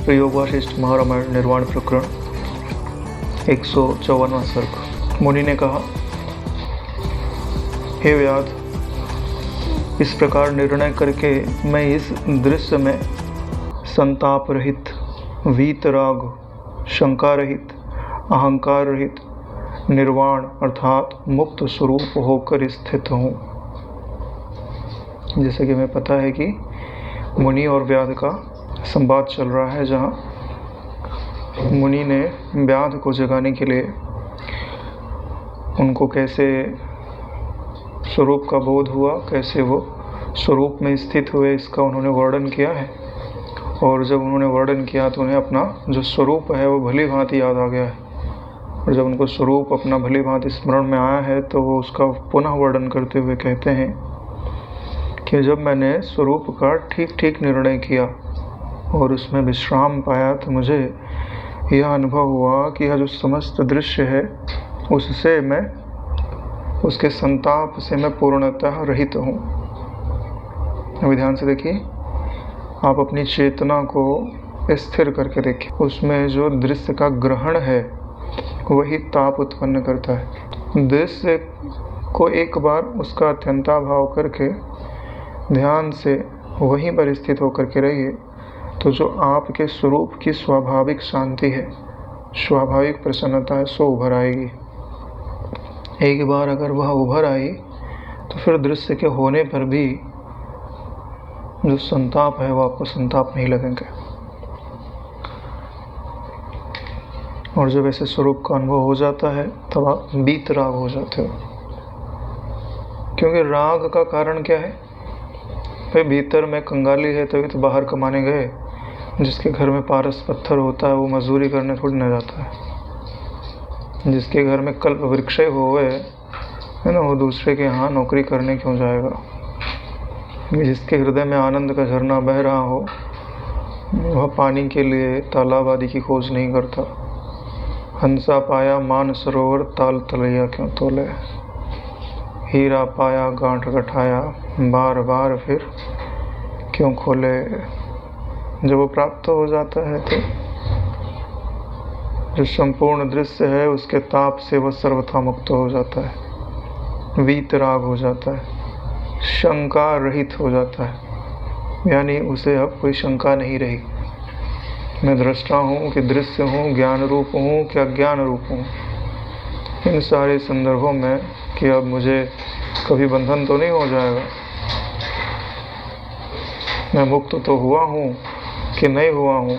प्रयोग वासिष्ठ महारामायण निर्वाण प्रकरण 154वां सर्ग। मुनि ने कहा, हे व्याध, इस प्रकार निर्णय करके मैं इस दृश्य में संताप रहित, वीतराग, शंका रहित, अहंकार रहित, निर्वाण अर्थात मुक्त स्वरूप होकर स्थित हूँ। जैसे कि हमें पता है कि मुनि और व्याध का संवाद चल रहा है, जहाँ मुनि ने व्याध को जगाने के लिए उनको कैसे स्वरूप का बोध हुआ, कैसे वो स्वरूप में स्थित हुए, इसका उन्होंने वर्णन किया है। और जब उन्होंने वर्णन किया तो उन्हें अपना जो स्वरूप है वो भली भांति याद आ गया है। और जब उनको स्वरूप अपना भली भांति स्मरण में आया है तो वो उसका पुनः वर्णन करते हुए कहते हैं कि जब मैंने स्वरूप का ठीक ठीक निर्णय किया और उसमें विश्राम पाया तो मुझे यह अनुभव हुआ कि यह जो समस्त दृश्य है उससे मैं, उसके संताप से मैं पूर्णतः रहित हूँ। अभी ध्यान से देखिए, आप अपनी चेतना को स्थिर करके देखिए, उसमें जो दृश्य का ग्रहण है वही ताप उत्पन्न करता है। दृश्य को एक बार उसका अत्यंताभाव करके ध्यान से वहीं पर स्थित होकर के रहिए तो जो आपके स्वरूप की स्वाभाविक शांति है, स्वाभाविक प्रसन्नता है, सो उभर आएगी। एक बार अगर वह उभर आई तो फिर दृश्य के होने पर भी जो संताप है वो आपको संताप नहीं लगेंगे। और जब ऐसे स्वरूप का अनुभव हो जाता है तब आप वीतराग हो जाते हो। क्योंकि राग का कारण क्या है? भाई भीतर में कंगाली है तभी तो बाहर कमाने गए। जिसके घर में पारस पत्थर होता है वो मजदूरी करने थोड़ी न जाता है। जिसके घर में कल्प वृक्ष हुए है ना, वो दूसरे के यहाँ नौकरी करने क्यों जाएगा? जिसके हृदय में आनंद का झरना बह रहा हो वह पानी के लिए तालाब आदि की खोज नहीं करता। हंसा पाया मान सरोवर, ताल तलैया क्यों तोले। हीरा पाया गांठ गठाया, बार बार फिर क्यों खोले। जब वो प्राप्त हो जाता है तो जो संपूर्ण दृश्य है उसके ताप से वह सर्वथा मुक्त हो जाता है, वीतराग हो जाता है, शंका रहित हो जाता है। यानी उसे अब कोई शंका नहीं रही, मैं दृष्टा हूँ कि दृश्य हूँ, ज्ञान रूप हूँ कि अज्ञान रूप हूँ। इन सारे संदर्भों में कि अब मुझे कभी बंधन तो नहीं हो जाएगा, मैं मुक्त तो हुआ हूँ कि नहीं हुआ हूँ,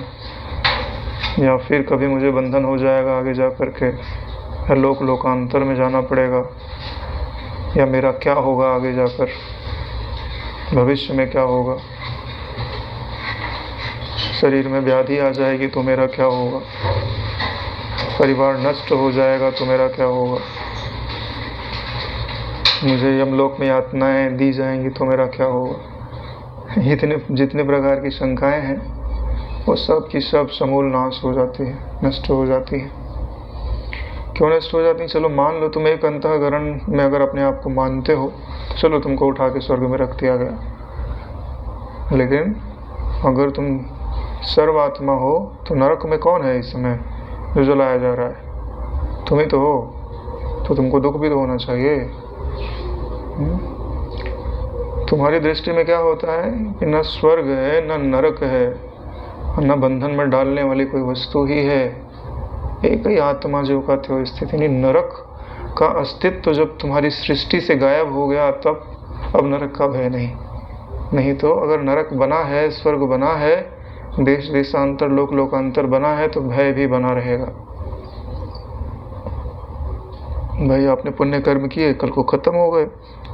या फिर कभी मुझे बंधन हो जाएगा आगे जा कर के, लोकांतर में जाना पड़ेगा, या मेरा क्या होगा आगे जाकर, भविष्य में क्या होगा, शरीर में व्याधि आ जाएगी तो मेरा क्या होगा, परिवार नष्ट हो जाएगा तो मेरा क्या होगा, मुझे यमलोक में यातनाएं दी जाएंगी तो मेरा क्या होगा। जितने प्रकार की शंकाएं हैं वो सब की सब समूल नाश हो जाती है, नष्ट हो जाती है। क्यों नष्ट हो जाती है? चलो मान लो तुम एक अंतःकरण में अगर अपने आप को मानते हो तो चलो तुमको उठा के स्वर्ग में रख दिया गया। लेकिन अगर तुम सर्वात्मा हो तो नरक में कौन है इस समय जो जलाया जा रहा है? तुम ही तो हो, तो तुमको दुख भी तो होना चाहिए। तुम्हारी दृष्टि में क्या होता है कि न स्वर्ग है न नरक है, न बंधन में डालने वाली कोई वस्तु ही है, एक ही आत्मा जो का त्यो स्थिति। नहीं, नरक का अस्तित्व जब तुम्हारी सृष्टि से गायब हो गया तब अब नरक का भय नहीं तो अगर नरक बना है, स्वर्ग बना है, देश देशांतर लोक लोकांतर बना है तो भय भी बना रहेगा। भाई आपने पुण्य कर्म किए, कल को खत्म हो गए,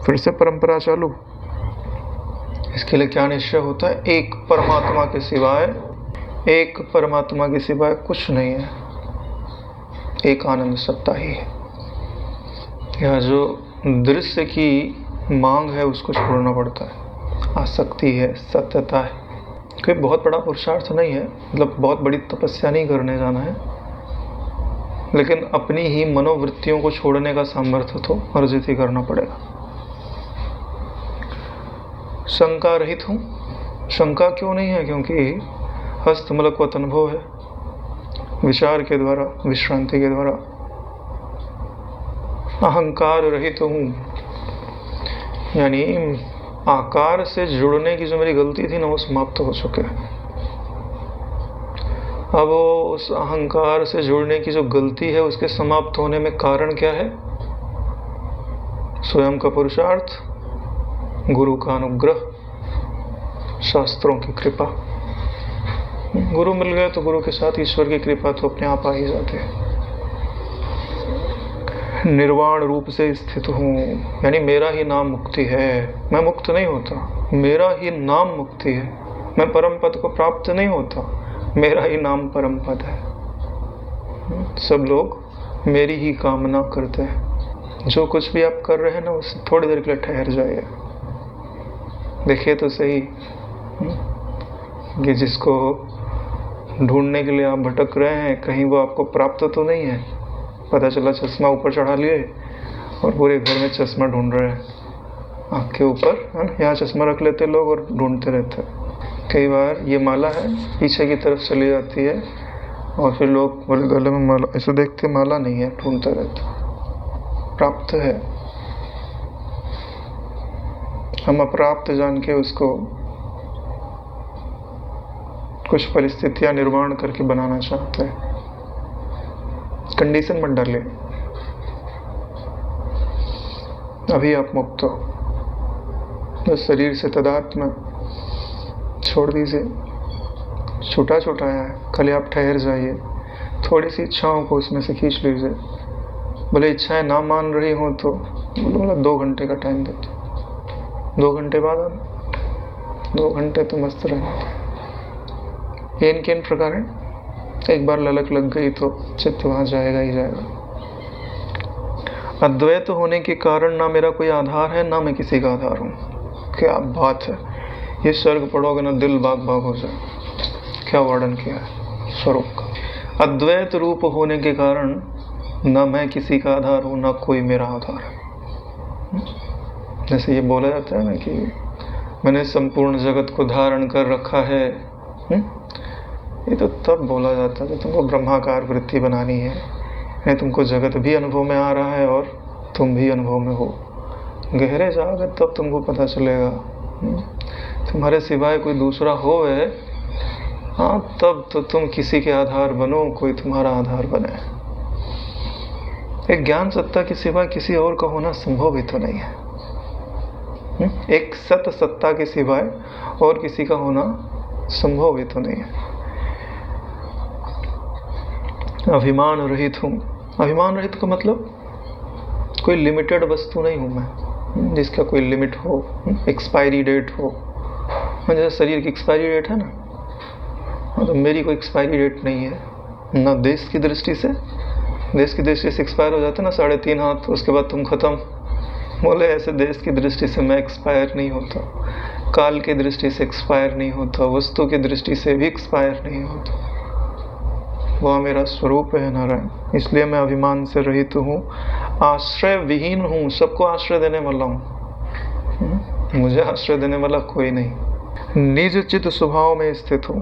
फिर से परंपरा चालू। इसके लिए क्या निश्चय होता है? एक परमात्मा के सिवाय कुछ नहीं है, एक आनंद सत्ता ही है। यह जो दृश्य की मांग है उसको छोड़ना पड़ता है, आसक्ति है, सत्यता है। कोई बहुत बड़ा पुरुषार्थ नहीं है, मतलब बहुत बड़ी तपस्या नहीं करने जाना है, लेकिन अपनी ही मनोवृत्तियों को छोड़ने का सामर्थ्य तो अर्जित ही करना पड़ेगा। शंका रहित हूँ। शंका क्यों नहीं है? क्योंकि हस्तमलकवत अनुभव है, विचार के द्वारा, विश्रांति के द्वारा। अहंकार रहित हूँ, यानी आकार से जुड़ने की जो मेरी गलती थी ना, वो समाप्त हो चुके हैं। अब उस अहंकार से जुड़ने की जो गलती है, उसके समाप्त होने में कारण क्या है? स्वयं का पुरुषार्थ, गुरु का अनुग्रह, शास्त्रों की कृपा। गुरु मिल गए तो गुरु के साथ ईश्वर की कृपा तो अपने आप आ ही जाते हैं। निर्वाण रूप से स्थित हूँ, यानी मेरा ही नाम मुक्ति है। मैं मुक्त नहीं होता, मेरा ही नाम मुक्ति है। मैं परम पद को प्राप्त नहीं होता, मेरा ही नाम परम पद है। सब लोग मेरी ही कामना करते हैं। जो कुछ भी आप कर रहे हैं ना, उससे थोड़ी देर के लिए ठहर जाइए, देखिए तो सही कि जिसको ढूंढने के लिए आप भटक रहे हैं, कहीं वो आपको प्राप्त तो नहीं है। पता चला चश्मा ऊपर चढ़ा लिए और पूरे घर में चश्मा ढूंढ रहे हैं, आँख के ऊपर है ना। यहाँ चश्मा रख लेते लोग और ढूंढते रहते हैं। कई बार ये माला है, पीछे की तरफ चली जाती है और फिर लोग बोले गले में माला, ऐसे देखते माला नहीं है, ढूंढते रहते। प्राप्त है, हम अप्राप्त जान के उसको कुछ परिस्थितियां निर्माण करके बनाना चाहते हैं। कंडीशन मत डालिए, अभी आप मुक्त हो। बस शरीर से तादात्म्य छोड़ दीजिए, छोटा छोटा है, खाली आप ठहर जाइए। थोड़ी सी इच्छाओं को उसमें से खींच लीजिए। भले इच्छाएं ना मान रही हो तो बोलो 2 घंटे का टाइम देते, 2 घंटे बाद 2 घंटे तो मस्त रहेंगे। किन प्रकार है, एक बार ललक लग गई तो चित्त वहां जाएगा ही जाएगा। अद्वैत होने के कारण ना मेरा कोई आधार है, ना मैं किसी का आधार हूँ। क्या बात है, ये सर्ग पढ़ोगे ना दिल बाग बाग हो जाए। क्या वर्णन किया है स्वरूप का। अद्वैत रूप होने के कारण ना मैं किसी का आधार हूँ, ना कोई मेरा आधार है। जैसे ये बोला जाता है ना कि मैंने संपूर्ण जगत को धारण कर रखा है, ये तो तब बोला जाता है जब तुमको ब्रह्माकार वृत्ति बनानी है। नहीं, तुमको जगत भी अनुभव में आ रहा है और तुम भी अनुभव में हो। गहरे जाओगे तब तुमको पता चलेगा। तुम्हारे सिवाय कोई दूसरा हो है, हाँ, तब तो तुम किसी के आधार बनो, कोई तुम्हारा आधार बने। एक ज्ञान सत्ता के सिवाय किसी और का होना संभव ही तो नहीं है। एक सत सत्ता के सिवाय और किसी का होना संभव ही तो नहीं है। अभिमान रहित हूँ। अभिमान रहित का मतलब कोई लिमिटेड वस्तु नहीं हूँ मैं, जिसका कोई लिमिट हो, एक्सपायरी डेट हो। जैसे शरीर की एक्सपायरी डेट है ना, तो मेरी कोई एक्सपायरी डेट नहीं है। ना देश की दृष्टि से, देश की दृष्टि से एक्सपायर हो जाता है ना 3.5 हाथ, उसके बाद तुम खत्म। बोले ऐसे देश की दृष्टि से मैं एक्सपायर नहीं होता, काल की दृष्टि से एक्सपायर नहीं होता, वस्तु की दृष्टि से भी एक्सपायर नहीं होता। वह मेरा स्वरूप है नारायण। इसलिए मैं अभिमान से रहित हूँ, आश्रय विहीन हूँ, सबको आश्रय देने वाला हूँ, मुझे आश्रय देने वाला कोई नहीं। निज चित स्वभाव में स्थित हूँ,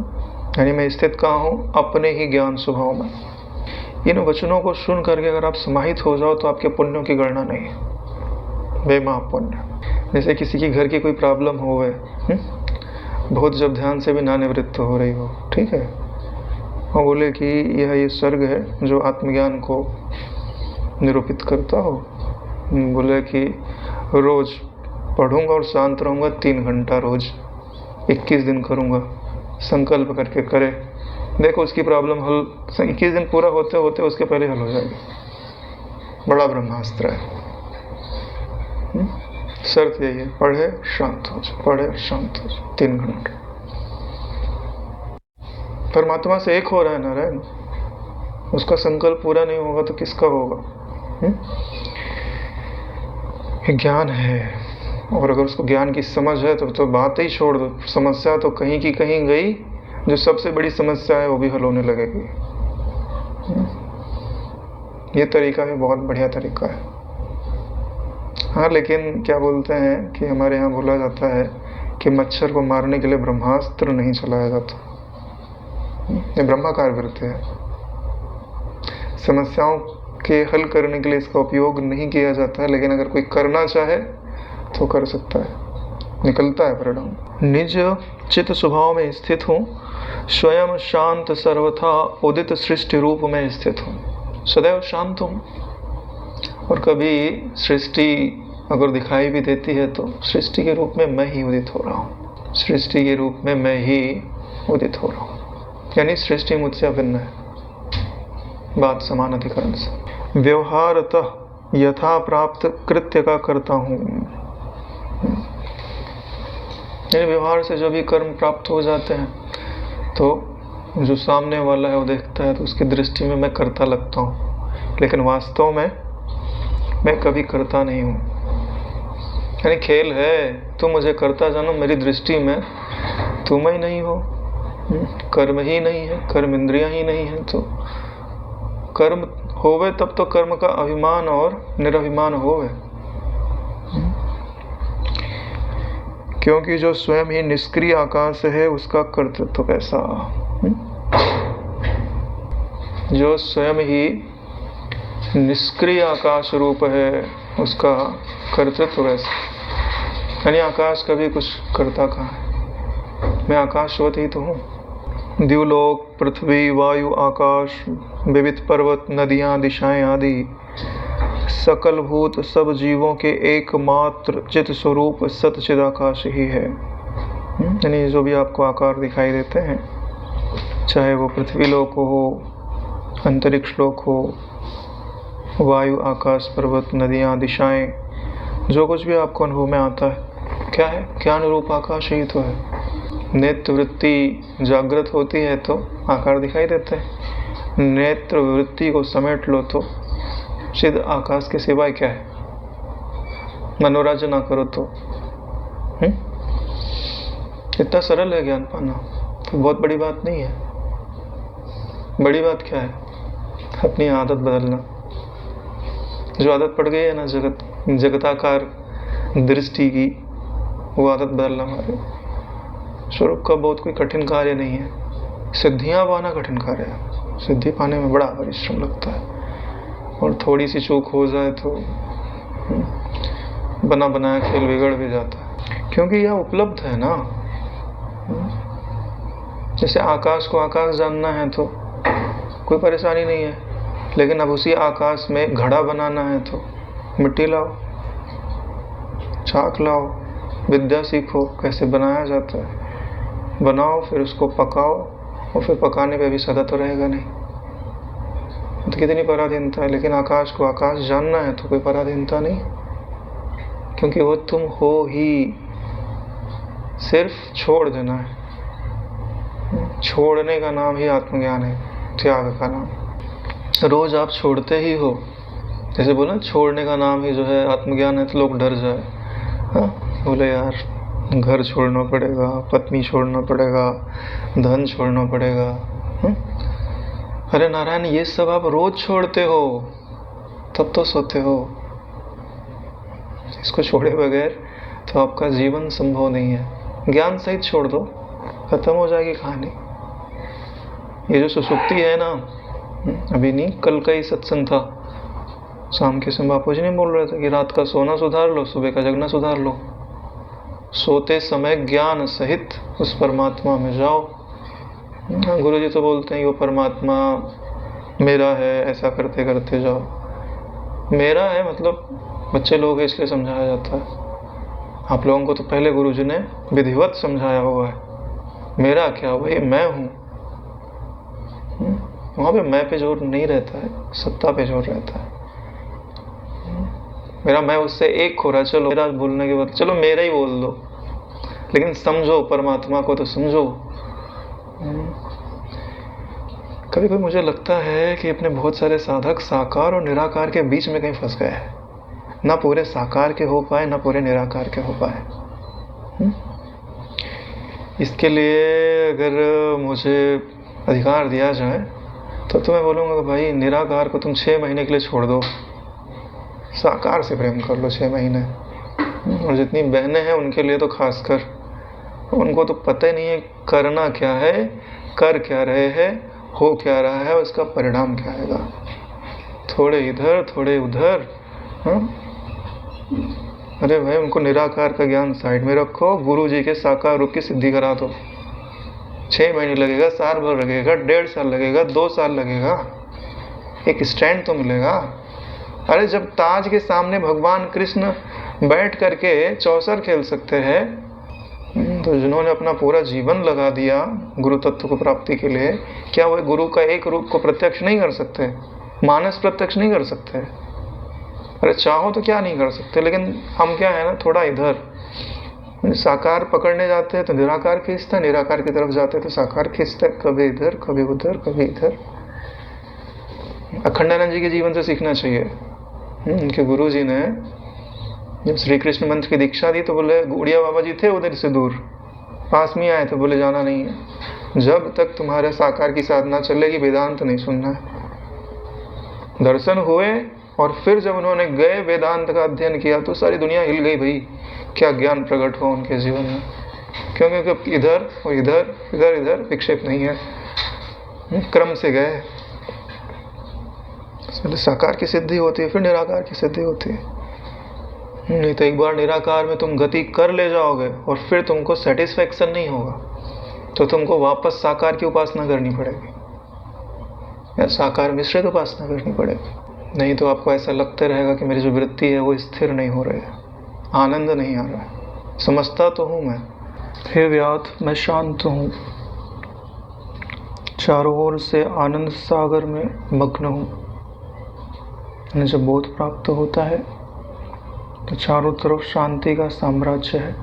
यानी मैं स्थित कहाँ हूँ? अपने ही ज्ञान स्वभाव में। इन वचनों को सुन करके अगर आप समाहित हो जाओ तो आपके पुण्यों की गणना नहीं है, बेमाप पुण्य। जैसे किसी की घर की कोई प्रॉब्लम हो गए, बहुत जब ध्यान से भी ना निवृत्त हो रही हो, ठीक है, और बोले कि यह ये सर्ग है जो आत्मज्ञान को निरूपित करता हो। बोले कि रोज पढ़ूंगा और शांत रहूंगा 3 घंटा रोज, 21 दिन करूंगा, संकल्प करके करे, देखो उसकी प्रॉब्लम हल 21 दिन पूरा होते होते उसके पहले हल हो जाएगी। बड़ा ब्रह्मास्त्र है। शर्त यही है, पढ़े शांत हो जाए, पढ़े शांत हो जाए 3 घंटे। परमात्मा से एक हो रहा है नारायण, उसका संकल्प पूरा नहीं होगा तो किसका होगा? ज्ञान है, और अगर उसको ज्ञान की समझ है तो बात ही छोड़ दो, समस्या तो कहीं की कहीं गई, जो सबसे बड़ी समस्या है वो भी हल होने लगेगी। ये तरीका भी बहुत बढ़िया तरीका है। हाँ, लेकिन क्या बोलते हैं कि हमारे यहाँ बोला जाता है कि मच्छर को मारने के लिए ब्रह्मास्त्र नहीं चलाया जाता। ये ब्रह्माकार वृत्ति है। समस्याओं के हल करने के लिए इसका उपयोग नहीं किया जाता है, लेकिन अगर कोई करना चाहे तो कर सकता है, निकलता है परिणाम। निज चित स्वभाव में स्थित हूँ, स्वयं शांत सर्वथा उदित सृष्टि रूप में स्थित हूँ। सदैव शांत हूँ, और कभी सृष्टि अगर दिखाई भी देती है तो सृष्टि के रूप में मैं ही उदित हो रहा हूँ, सृष्टि के रूप में मैं ही उदित हो रहा हूँ, यानी सृष्टि मुझसे अभिन्न है, बात समान अधिकरण से। व्यवहारतः यथा प्राप्त कृत्य का करता हूँ, यानी व्यवहार से जो भी कर्म प्राप्त हो जाते हैं तो जो सामने वाला है वो देखता है तो उसकी दृष्टि में मैं करता लगता हूँ, लेकिन वास्तव में मैं कभी करता नहीं हूँ। यानी खेल है, तुम मुझे करता जानो, मेरी दृष्टि में तुम ही नहीं हो, कर्म ही नहीं है, कर्म इंद्रियां ही नहीं है। तो कर्म होवे तब तो कर्म का अभिमान और निरभिमान होवे, क्योंकि जो स्वयं ही निष्क्रिय आकाश है उसका कर्तृत्व कैसा। जो स्वयं ही निष्क्रिय आकाश रूप है उसका कर्तृत्व कैसा, यानी आकाश कभी कुछ करता कहाँ है, मैं आकाशवत ही तो हूँ। द्युलोक पृथ्वी वायु आकाश विविध पर्वत नदियाँ दिशाएं आदि सकल भूत सब जीवों के एकमात्र चित स्वरूप सतचिद आकाश ही है। यानी जो भी आपको आकार दिखाई देते हैं, चाहे वो पृथ्वी लोक हो, अंतरिक्ष लोक हो, वायु आकाश पर्वत नदियाँ दिशाएं, जो कुछ भी आपको अनुभव में आता है क्या है, क्या अनुरूप आकाश ही तो है। नेत्र वृत्ति जागृत होती है तो आकार दिखाई देते हैं, नेत्र वृत्ति को समेट लो तो सिद्ध आकाश के सिवाय क्या है, मनोराज्य ना करो तो। इतना सरल है ज्ञान पाना, तो बहुत बड़ी बात नहीं है। बड़ी बात क्या है, अपनी आदत बदलना। जो आदत पड़ गई है ना जगताकार दृष्टि की, वो आदत बदलना हमारे स्वरूप का बहुत कोई कठिन कार्य नहीं है। सिद्धियां पाना कठिन कार्य है, सिद्धि पाने में बड़ा परिश्रम लगता है, और थोड़ी सी चूक हो जाए तो बना बनाया खेल बिगड़ भी जाता है, क्योंकि यह उपलब्ध है ना। जैसे आकाश को आकाश जानना है तो कोई परेशानी नहीं है, लेकिन अब उसी आकाश में घड़ा बनाना है तो मिट्टी लाओ, चाक लाओ, विद्या सीखो कैसे बनाया जाता है, बनाओ, फिर उसको पकाओ, और फिर पकाने पे भी सदा तो रहेगा नहीं। तो कितनी पराधीनता है। लेकिन आकाश को आकाश जानना है तो कोई पराधीनता नहीं, क्योंकि वो तुम हो ही, सिर्फ छोड़ देना है। छोड़ने का नाम ही आत्मज्ञान है, त्याग का नाम। रोज आप छोड़ते ही हो, जैसे बोला छोड़ने का नाम ही जो है आत्मज्ञान है, तो लोग डर जाए। हाँ, बोले यार घर छोड़ना पड़ेगा, पत्नी छोड़ना पड़ेगा, धन छोड़ना पड़ेगा। अरे नारायण, ये सब आप रोज छोड़ते हो तब तो सोते हो। इसको छोड़े बगैर तो आपका जीवन संभव नहीं है। ज्ञान सहित छोड़ दो, खत्म हो जाएगी कहानी। ये जो सुसुप्ति है ना, अभी नहीं, कल का ही सत्संग था, शाम के समय बापू जी नहीं बोल रहे थे कि रात का सोना सुधार लो, सुबह का जगना सुधार लो। सोते समय ज्ञान सहित उस परमात्मा में जाओ। गुरु जी तो बोलते हैं वो परमात्मा मेरा है, ऐसा करते करते जाओ। मेरा है मतलब बच्चे लोग हैं इसलिए समझाया जाता है। आप लोगों को तो पहले गुरु जी ने विधिवत समझाया हुआ है। मेरा क्या, वही मैं हूँ। वहाँ पे मैं पे जोर नहीं रहता है, सत्ता पे जोर रहता है। मेरा मैं उससे एक हो रहा, चलो मेरा बोलने के बाद चलो मेरा ही बोल दो, लेकिन समझो परमात्मा को तो समझो। कभी कभी मुझे लगता है कि अपने बहुत सारे साधक साकार और निराकार के बीच में कहीं फंस गए हैं, ना पूरे साकार के हो पाए ना पूरे निराकार के हो पाए। इसके लिए अगर मुझे अधिकार दिया जाए तो मैं बोलूँगा कि भाई निराकार को तुम 6 महीने के लिए छोड़ दो, साकार से प्रेम कर लो 6 महीने। और जितनी बहनें हैं उनके लिए तो खासकर, उनको तो पता ही नहीं है करना क्या है, कर क्या रहे हैं, हो क्या रहा है, उसका परिणाम क्या आएगा। थोड़े इधर थोड़े उधर। अरे भाई, उनको निराकार का ज्ञान साइड में रखो, गुरु जी के साकार रूप की सिद्धि करा दो। 6 महीने लगेगा, साल भर लगेगा, 1.5 साल लगेगा, 2 साल लगेगा, एक स्टैंड तो मिलेगा। अरे जब ताज के सामने भगवान कृष्ण बैठ करके चौसर खेल सकते हैं, तो जिन्होंने अपना पूरा जीवन लगा दिया गुरु तत्व को प्राप्ति के लिए, क्या वह गुरु का एक रूप को प्रत्यक्ष नहीं कर सकते? मानस प्रत्यक्ष नहीं कर सकते? अरे चाहो तो क्या नहीं कर सकते, लेकिन हम क्या है ना, थोड़ा इधर साकार पकड़ने जाते हैं तो निराकार खींचता है, निराकार की तरफ जाते हैं तो साकार खींचता है, कभी इधर कभी उधर कभी इधर। अखंडानंद जी के जीवन से सीखना चाहिए। उनके गुरु जी ने जब श्री कृष्ण मंत्र की दीक्षा दी तो बोले, गुड़िया बाबा जी थे उधर से दूर, पास में आए तो बोले जाना नहीं है, जब तक तुम्हारे साकार की साधना चलेगी वेदांत नहीं सुनना है। दर्शन हुए और फिर जब उन्होंने गए वेदांत का अध्ययन किया तो सारी दुनिया हिल गई भाई, क्या ज्ञान प्रकट हुआ उनके जीवन में। क्योंकि इधर और इधर इधर इधर विक्षेप नहीं है, क्रम से गए। साकार की सिद्धि होती है, फिर निराकार की सिद्धि होती है। नहीं तो एक बार निराकार में तुम गति कर ले जाओगे और फिर तुमको सेटिस्फैक्शन नहीं होगा, तो तुमको वापस साकार की उपासना करनी पड़ेगी या साकार मिश्रित उपासना करनी पड़ेगी। नहीं तो आपको ऐसा लगता रहेगा कि मेरी जो वृत्ति है वो स्थिर नहीं हो रही है, आनंद नहीं आ रहा है। समझता तो हूँ मैं, हे व्याध मैं शांत हूँ, चारों ओर से आनंद सागर में मग्न हूँ। जब बोध प्राप्त होता है तो चारों तरफ शांति का साम्राज्य है।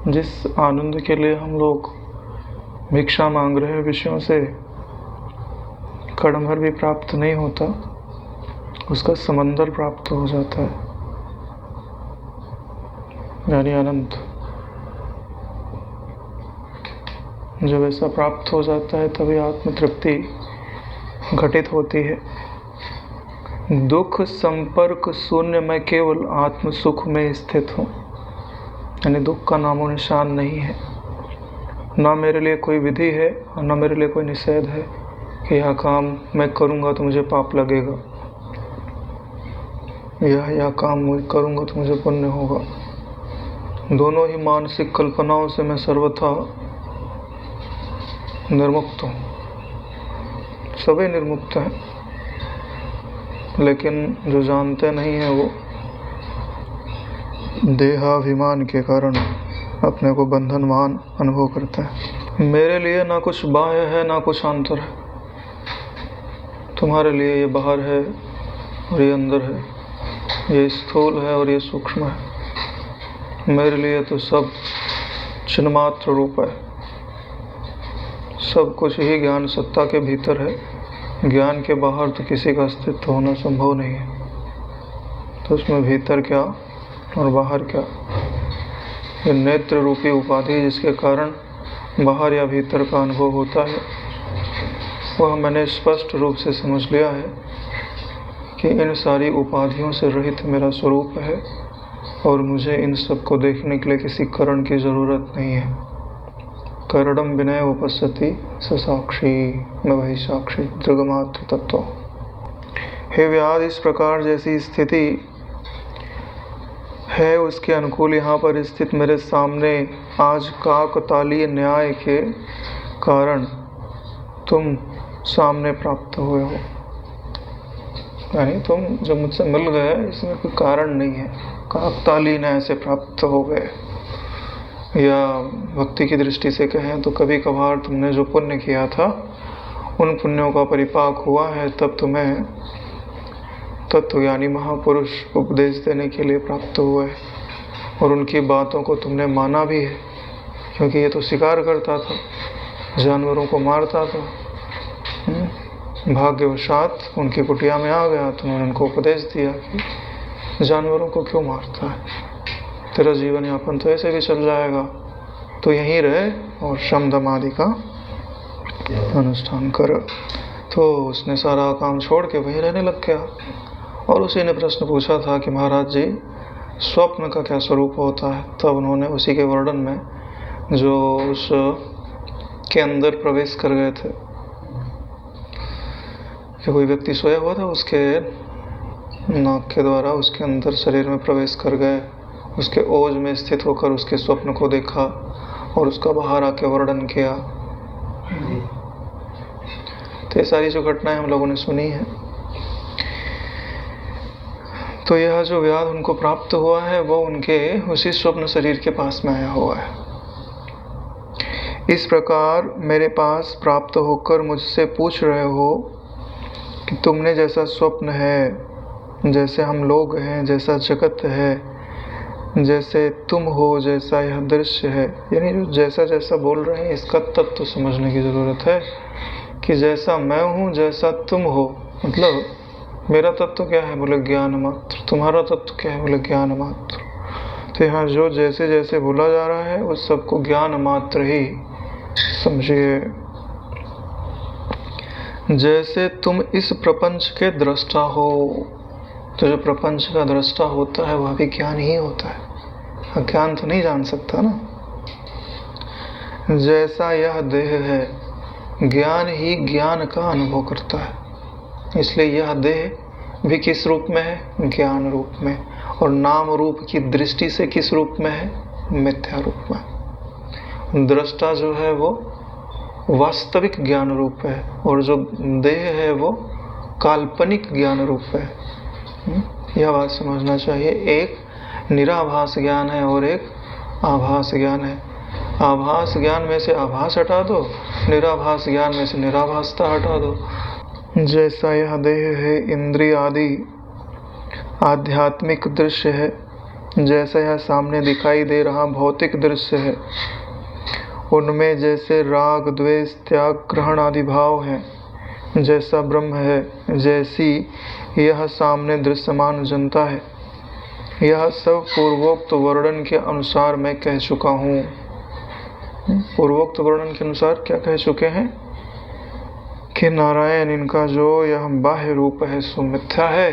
जिस आनंद के लिए हम लोग भिक्षा मांग रहे हैं विषयों से, कड़म भर भी प्राप्त नहीं होता, उसका समंदर प्राप्त हो जाता है, यानी अनंत। जब ऐसा प्राप्त हो जाता है तभी आत्म तृप्ति घटित होती है। दुख संपर्क शून्य मैं केवल आत्म सुख में स्थित हूँ, यानी दुख का नामो निशान नहीं है। ना मेरे लिए कोई विधि है और ना मेरे लिए कोई निषेध है कि यह काम मैं करूँगा तो मुझे पाप लगेगा, यह काम मैं करूँगा तो मुझे पुण्य होगा। दोनों ही मानसिक कल्पनाओं से मैं सर्वथा निर्मुक्त हूँ। सभी निर्मुक्त हैं, लेकिन जो जानते नहीं है वो देहाभिमान के कारण अपने को बंधनवान अनुभव करते हैं। मेरे लिए ना कुछ बाह्य है ना कुछ आंतर है। तुम्हारे लिए ये बाहर है और ये अंदर है, ये स्थूल है और ये सूक्ष्म है। मेरे लिए तो सब चिन्मात्र रूप है, सब कुछ ही ज्ञान सत्ता के भीतर है। ज्ञान के बाहर तो किसी का अस्तित्व होना संभव नहीं है, तो उसमें भीतर क्या और बाहर क्या। ये नेत्र रूपी उपाधि जिसके कारण बाहर या भीतर का अनुभव होता है, वह मैंने स्पष्ट रूप से समझ लिया है कि इन सारी उपाधियों से रहित मेरा स्वरूप है और मुझे इन सब को देखने के लिए किसी करण की ज़रूरत नहीं है। करणम विनय उपस्थिति साक्षी, मैं वही साक्षी दृगमात्र तत्व। हे व्याध, इस प्रकार जैसी स्थिति है उसके अनुकूल यहाँ पर स्थित मेरे सामने आज काकतालीय न्याय के कारण तुम सामने प्राप्त हुए हो। यानी तुम जब मुझसे मिल गए, इसमें कोई कारण नहीं है, काकतालीय न्याय से प्राप्त हो गए। या भक्ति की दृष्टि से कहें तो कभी कभार तुमने जो पुण्य किया था उन पुण्यों का परिपाक हुआ है, तब तुम्हें तत्वज्ञानी महापुरुष उपदेश देने के लिए प्राप्त हुए और उनकी बातों को तुमने माना भी है, क्योंकि ये तो शिकार करता था, जानवरों को मारता था। भाग्यवशात उनकी कुटिया में आ गया तो उन्होंने उनको उपदेश दिया कि जानवरों को क्यों मारता है, तेरा जीवन यापन तो ऐसे भी चल जाएगा, तो यहीं रहे और शम दम आदि का अनुष्ठान कर। तो उसने सारा काम छोड़ के वहीं रहने लग गया। और उसी ने प्रश्न पूछा था कि महाराज जी, स्वप्न का क्या स्वरूप होता है। तब उन्होंने उसी के वर्णन में जो उस के अंदर प्रवेश कर गए थे कि कोई व्यक्ति सोया हुआ था, उसके नाक के द्वारा उसके अंदर शरीर में प्रवेश कर गए, उसके ओज में स्थित होकर उसके स्वप्न को देखा और उसका बाहर आके वर्णन किया। तो ये सारी जो घटनाएं हम लोगों ने सुनी है। तो यह जो व्याध उनको प्राप्त हुआ है वो उनके उसी स्वप्न शरीर के पास में आया हुआ है। इस प्रकार मेरे पास प्राप्त होकर मुझसे पूछ रहे हो कि तुमने जैसा स्वप्न है, जैसे हम लोग हैं, जैसा जगत है, जैसे तुम हो, जैसा यह दृश्य है, यानी जो जैसा जैसा बोल रहे हैं इसका तत्व समझने की ज़रूरत है कि जैसा मैं हूँ, जैसा तुम हो, मतलब मेरा तत्व क्या है, बोले ज्ञान मात्र। तुम्हारा तत्व क्या है, बोले ज्ञान मात्र। तो यहाँ जो जैसे जैसे बोला जा रहा है उस सबको ज्ञान मात्र ही समझिए। जैसे तुम इस प्रपंच के दृष्टा हो, तो जो प्रपंच का दृष्टा होता है वह भी ज्ञान ही होता है, अज्ञान तो नहीं जान सकता ना। जैसा यह देह है, ज्ञान ही ज्ञान का अनुभव करता है, इसलिए यह देह भी किस रूप में है, ज्ञान रूप में, और नाम रूप की दृष्टि से किस रूप में है, मिथ्या रूप में। दृष्टा जो है वो वास्तविक ज्ञान रूप है और जो देह है वो काल्पनिक ज्ञान रूप है। यह बात समझना चाहिए। एक निराभास ज्ञान है और एक आभास ज्ञान है। आभास ज्ञान में से आभास हटा दो, निराभास ज्ञान में से निराभासता हटा दो। जैसा यह देह है इंद्रिय आदि आध्यात्मिक दृश्य है, जैसा यह सामने दिखाई दे रहा भौतिक दृश्य है, उनमें जैसे राग द्वेष त्याग ग्रहण आदि भाव है, जैसा ब्रह्म है, जैसी यह सामने दृश्यमान जनता है, यह सब पूर्वोक्त वर्णन के अनुसार मैं कह चुका हूँ। पूर्वोक्त वर्णन के अनुसार क्या कह चुके हैं कि नारायण इनका जो यह बाह्य रूप है सो मिथ्या है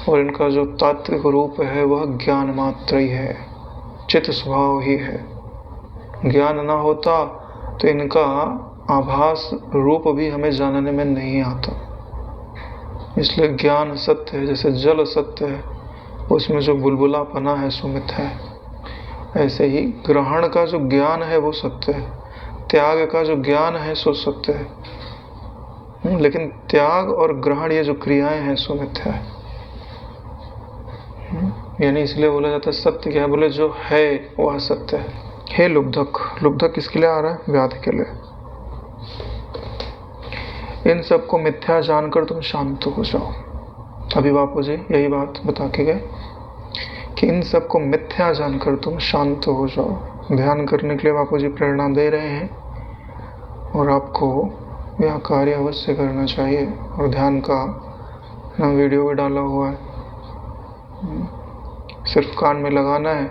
और इनका जो तात्विक रूप है वह ज्ञान मात्र ही है, चित्त स्वभाव ही है। ज्ञान ना होता तो इनका आभास रूप भी हमें जानने में नहीं आता। इसलिए ज्ञान सत्य है, जैसे जल सत्य है, उसमें जो बुलबुलापना है सो मिथ्या है। ऐसे ही ग्रहण का जो ज्ञान है वो सत्य है, त्याग का जो ज्ञान है सो सत्य है, लेकिन त्याग और ग्रहण ये जो क्रियाएं हैं सो मिथ्या है। यानी इसलिए बोला जाता है सत्य क्या है, बोले जो है वह सत्य है। हे लुब्धक, लुब्धक किसके लिए आ रहा है, व्याध के लिए। इन सबको मिथ्या जानकर तुम शांत हो जाओ। अभी बापू जी यही बात बता के गए कि इन सबको मिथ्या जानकर तुम शांत हो जाओ। ध्यान करने के लिए बापू जी प्रेरणा दे रहे हैं और आपको यह कार्य अवश्य करना चाहिए। और ध्यान का वीडियो भी डाला हुआ है, सिर्फ कान में लगाना है,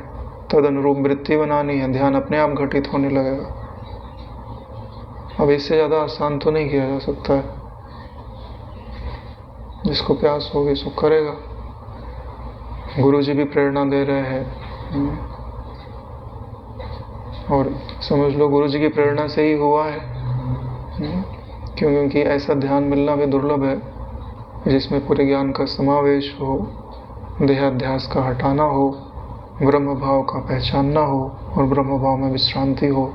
तद अनुरूप वृत्ति बनानी है, ध्यान अपने आप घटित होने लगेगा। अब इससे ज़्यादा आसान तो नहीं किया जा सकता है। जिसको प्यास होगी सो करेगा। गुरु जी भी प्रेरणा दे रहे हैं और समझ लो गुरु जी की प्रेरणा से ही हुआ है, क्योंकि ऐसा ध्यान मिलना भी दुर्लभ है जिसमें पूरे ज्ञान का समावेश हो, देहाध्यास का हटाना हो, ब्रह्म भाव का पहचानना हो और ब्रह्म भाव में विश्रांति हो।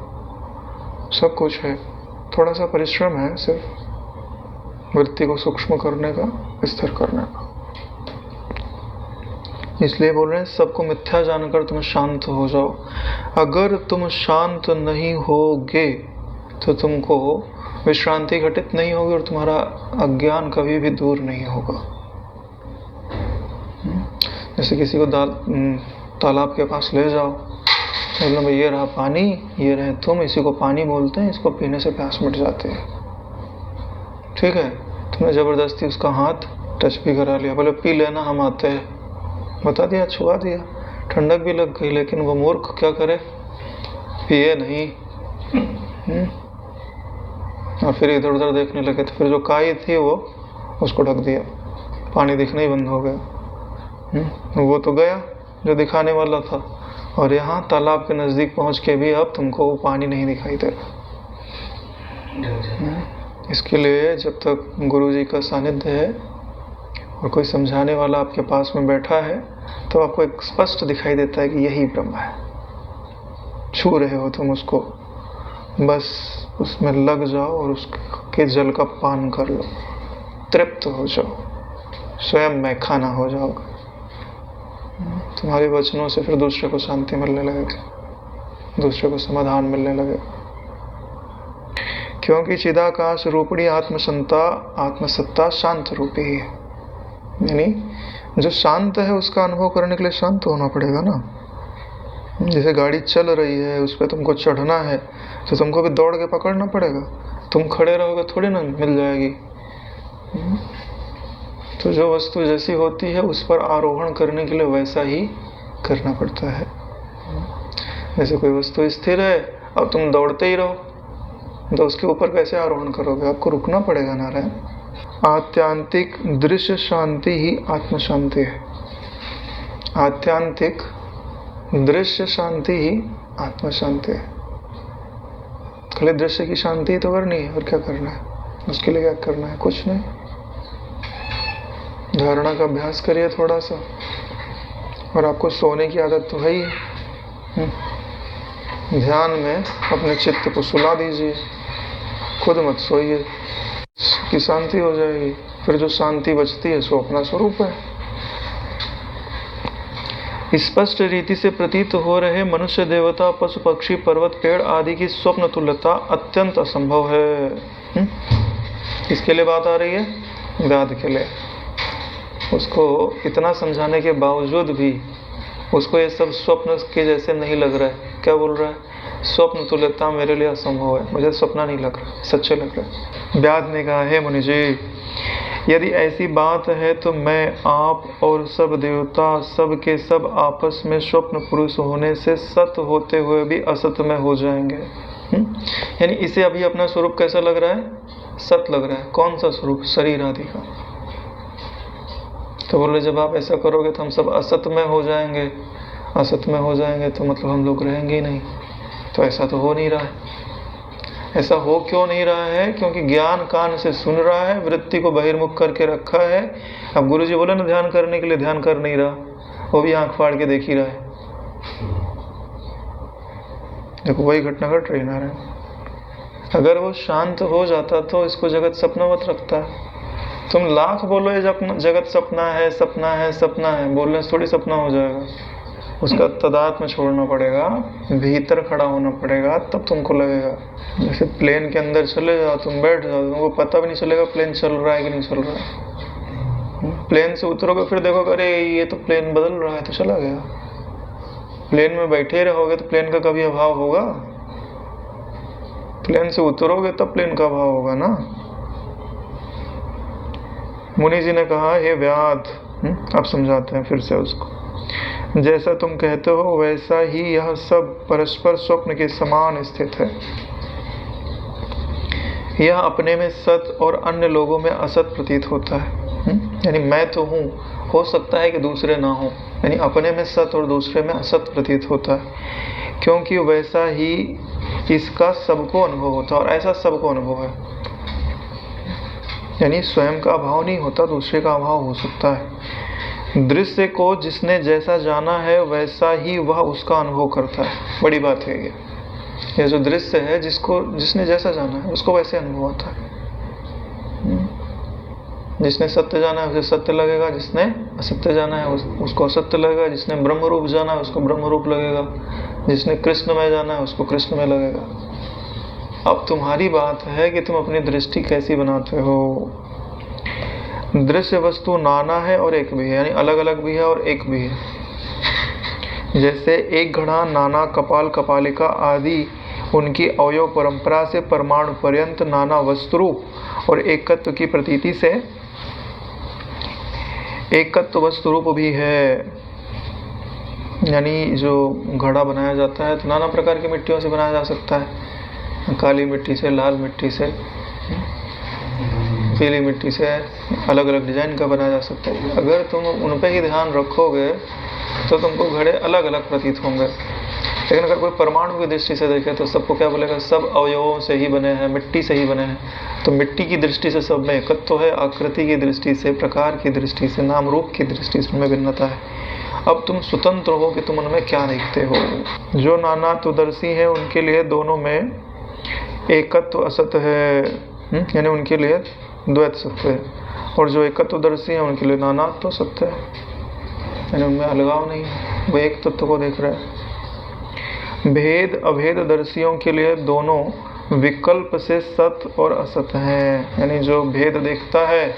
सब कुछ है, थोड़ा सा परिश्रम है सिर्फ वृत्ति को सूक्ष्म करने का, स्थिर करने का। इसलिए बोल रहे हैं सबको मिथ्या जानकर तुम शांत हो जाओ। अगर तुम शांत नहीं होगे तो तुमको विश्रांति घटित नहीं होगी और तुम्हारा अज्ञान कभी भी दूर नहीं होगा। जैसे किसी को तालाब के पास ले जाओ, मतलब ये रहा पानी, ये रहे तुम, इसी को पानी बोलते हैं, इसको पीने से प्यास मिट जाती है। ठीक है, तुमने ज़बरदस्ती उसका हाथ टच भी करा लिया, बोले पी लेना हम आते हैं, बता दिया, छुआ दिया, ठंडक भी लग गई, लेकिन वो मूर्ख क्या करे, पिए नहीं। और फिर इधर उधर देखने लगे तो फिर जो काई थी वो उसको ढक दिया, पानी दिखना ही बंद हो गया। वो तो गया जो दिखाने वाला था, और यहाँ तालाब के नज़दीक पहुँच के भी अब तुमको वो पानी नहीं दिखाई दे रहा। इसके लिए जब तक गुरु जी का सानिध्य है और कोई समझाने वाला आपके पास में बैठा है तो आपको एक स्पष्ट दिखाई देता है कि यही ब्रह्म है। छू रहे हो तुम उसको, बस उसमें लग जाओ और उसके जल का पान कर लो, तृप्त हो जाओ, स्वयं मैं खाना हो जाओगे। तुम्हारे वचनों से फिर दूसरे को शांति मिलने लगेगी, दूसरे को समाधान मिलने लगेगा। क्योंकि चिदाकाश रूपणी आत्मसत्ता शांत रूपी है। यानी जो शांत है उसका अनुभव करने के लिए शांत होना पड़ेगा ना। जैसे गाड़ी चल रही है, उस पर तुमको चढ़ना है तो तुमको भी दौड़ के पकड़ना पड़ेगा। तुम खड़े रहोगे थोड़ी ना मिल जाएगी। तो जो वस्तु जैसी होती है उस पर आरोहण करने के लिए वैसा ही करना पड़ता है। जैसे कोई वस्तु स्थिर है, अब तुम दौड़ते ही रहो तो उसके ऊपर कैसे आरोहण करोगे? आपको रुकना पड़ेगा नारायण। आत्यांतिक दृश्य शांति ही आत्म शांति है। आत्यांतिक दृश्य शांति ही आत्म शांति है। खाली दृश्य की शांति तो करनी है, और क्या करना है? उसके लिए क्या करना है? कुछ नहीं। धारणा का अभ्यास करिए थोड़ा सा, और आपको सोने की आदत तो है ही। ध्यान में अपने चित्त को सुला दीजिए, खुद मत सोइए, की शांति हो जाएगी। फिर जो शांति बचती है सो अपना स्वरूप है। स्पष्ट रीति से प्रतीत हो रहे मनुष्य, देवता, पशु पक्षी, पर्वत, पेड़ आदि की स्वप्न तुल्यता अत्यंत असंभव है। किसके लिए बात आ रही है? व्याध के लिए। उसको इतना समझाने के बावजूद भी उसको ये सब स्वप्न के जैसे नहीं लग रहा है। क्या बोल रहा है? स्वप्न तुल्यता मेरे लिए असंभव है, मुझे सपना नहीं लग रहा, सच्चे लग रहा है। व्याध ने कहा, हे मुनि जी, यदि ऐसी बात है तो मैं, आप और सब देवता सब के सब आपस में स्वप्न पुरुष होने से सत होते हुए भी असत में हो जाएंगे। यानी इसे अभी अपना स्वरूप कैसा लग रहा है? सत लग रहा है। कौन सा स्वरूप? शरीर आदि का। तो बोले जब आप ऐसा करोगे तो हम सब असत में हो जाएंगे। असत में हो जाएंगे तो मतलब हम लोग रहेंगे ही नहीं। तो ऐसा तो हो नहीं रहा है। ऐसा हो क्यों नहीं रहा है? क्योंकि ज्ञान कान से सुन रहा है, वृत्ति को बहिर्मुख करके रखा है। अब गुरु जी बोले ना ध्यान करने के लिए, ध्यान कर नहीं रहा, वो भी आंख फाड़ के देख ही रहा है। देखो वही घटना घट रही नारायण। अगर वो शांत हो जाता तो इसको जगत सपनावत रखता है। तुम लाख बोलो ये जगत सपना है, सपना है, सपना है, बोलने से थोड़ी सपना हो जाएगा। उसका तदात्म में छोड़ना पड़ेगा, भीतर खड़ा होना पड़ेगा, तब तुमको लगेगा। जैसे प्लेन के अंदर चले जाओ, तुम बैठ जाओ, तुमको पता भी नहीं चलेगा प्लेन चल रहा है कि नहीं चल रहा है। प्लेन से उतरोगे फिर देखोगे अरे ये तो प्लेन बदल रहा है, तो चला गया। प्लेन में बैठे रहोगे तो प्लेन का कभी अभाव होगा? प्लेन से उतरोगे तब प्लेन का अभाव होगा ना। मुनि जी ने कहा, हे व्याध, आप समझाते हैं फिर से उसको, जैसा तुम कहते हो वैसा ही यह सब परस्पर स्वप्न के समान स्थित है। यह अपने में सत और अन्य लोगों में असत प्रतीत होता है। यानी मैं तो हूँ, हो सकता है कि दूसरे ना हो। यानी अपने में सत और दूसरे में असत प्रतीत होता है, क्योंकि वैसा ही इसका सबको अनुभव होता है, और ऐसा सबको अनुभव है। यानी स्वयं का अभाव नहीं होता, दूसरे का अभाव हो सकता है। दृश्य को जिसने जैसा जाना है वैसा ही वह उसका अनुभव करता है। बड़ी बात है ये जो दृश्य है, जिसने जैसा जाना है उसको वैसे अनुभव होता है। जिसने सत्य जाना है उसे सत्य लगेगा, जिसने असत्य जाना है उसको असत्य लगेगा, जिसने ब्रह्म रूप जाना है उसको ब्रह्म रूप लगेगा, जिसने कृष्ण में जाना है उसको कृष्ण में लगेगा। अब तुम्हारी बात है कि तुम अपनी दृष्टि कैसी बनाते हो। दृश्य वस्तु नाना है और एक भी है, यानी अलग अलग भी है और एक भी है। जैसे एक घड़ा नाना कपाल कपालिका आदि उनकी अवयव परंपरा से परमाणु पर्यंत नाना वस्तुरूप और एकत्व की प्रतीति से एकत्व वस्तुरूप भी है। यानी जो घड़ा बनाया जाता है तो नाना प्रकार की मिट्टियों से बनाया जा सकता है। काली मिट्टी से, लाल मिट्टी से, पीली मिट्टी से, अलग अलग डिजाइन का बनाया जा सकता है। अगर तुम उन पे ही ध्यान रखोगे तो तुमको घड़े अलग अलग प्रतीत होंगे। लेकिन अगर कोई परमाणु की दृष्टि से देखे तो सबको क्या बोलेगा, सब अवयवों से ही बने हैं, मिट्टी से ही बने हैं। तो मिट्टी की दृष्टि से सब में एकत्व है, आकृति की दृष्टि से, प्रकार की दृष्टि से, नाम रूप की दृष्टि से उनमें भिन्नता है। अब तुम स्वतंत्र हो कि तुम उनमें क्या देखते हो। जो नानात्वदर्शी है उनके लिए दोनों में एकत्व असत है, यानी उनके लिए द्वैत सत्य है, और जो एकत्वदर्शी है उनके लिए नानात्व सत्य है, यानी उनमें अलगाव नहीं है, वो एक तत्व को देख रहे हैं। भेद अभेद दर्शियों के लिए दोनों विकल्प से सत और असत हैं, यानी जो भेद देखता है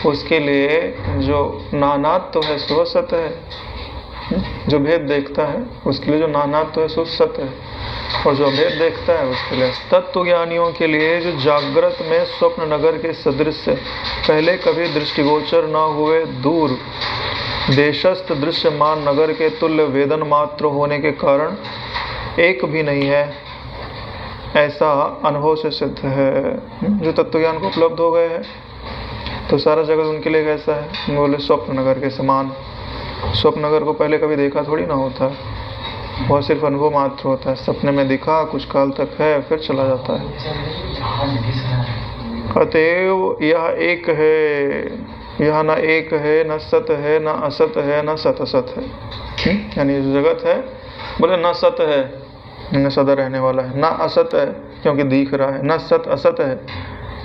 उसके लिए जो नानात्व है सो सत है, जो भेद देखता है उसके लिए जो नानात्व है सो सत है, और जो अभेद देखता है उसके लिए। तत्व ज्ञानियों के लिए जो जागृत में स्वप्न नगर के सदृश पहले कभी दृष्टिगोचर न हुए दूर देशस्थ दृश्यमान नगर के तुल्य वेदन मात्र होने के कारण एक भी नहीं है, ऐसा अनुभव से सिद्ध है। जो तत्व ज्ञान को उपलब्ध हो गए हैं तो सारा जगत उनके लिए कैसा है, बोले स्वप्न नगर के समान। स्वप्न नगर को पहले कभी देखा थोड़ी ना होता है, वह सिर्फ अनुभव मात्र होता है। सपने में दिखा, कुछ काल तक है, फिर चला जाता है। अतएव यह एक है, यह न एक है, न सत है, न असत है, न सत असत है। यानी जो जगत है बोले न सत है, न सदा रहने वाला है, न असत है क्योंकि दिख रहा है, न सत असत है,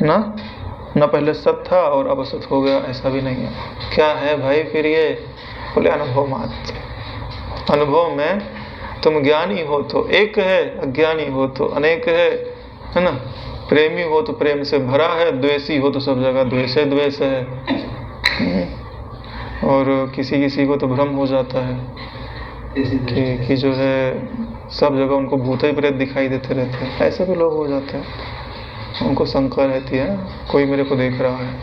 न पहले सत था और अब असत हो गया, ऐसा भी नहीं है। क्या है भाई फिर ये, बोले अनुभव मात्र। अनुभव में तुम ज्ञानी हो तो एक है, अज्ञानी हो तो अनेक है ना। प्रेमी हो तो प्रेम से भरा है, द्वेषी हो तो सब जगह द्वेष है, द्वेष है। और किसी को तो भ्रम हो जाता है कि जो है सब जगह उनको भूत ही प्रेत दिखाई देते रहते हैं, ऐसे भी लोग हो जाते हैं। उनको शंका रहती है कोई मेरे को देख रहा है,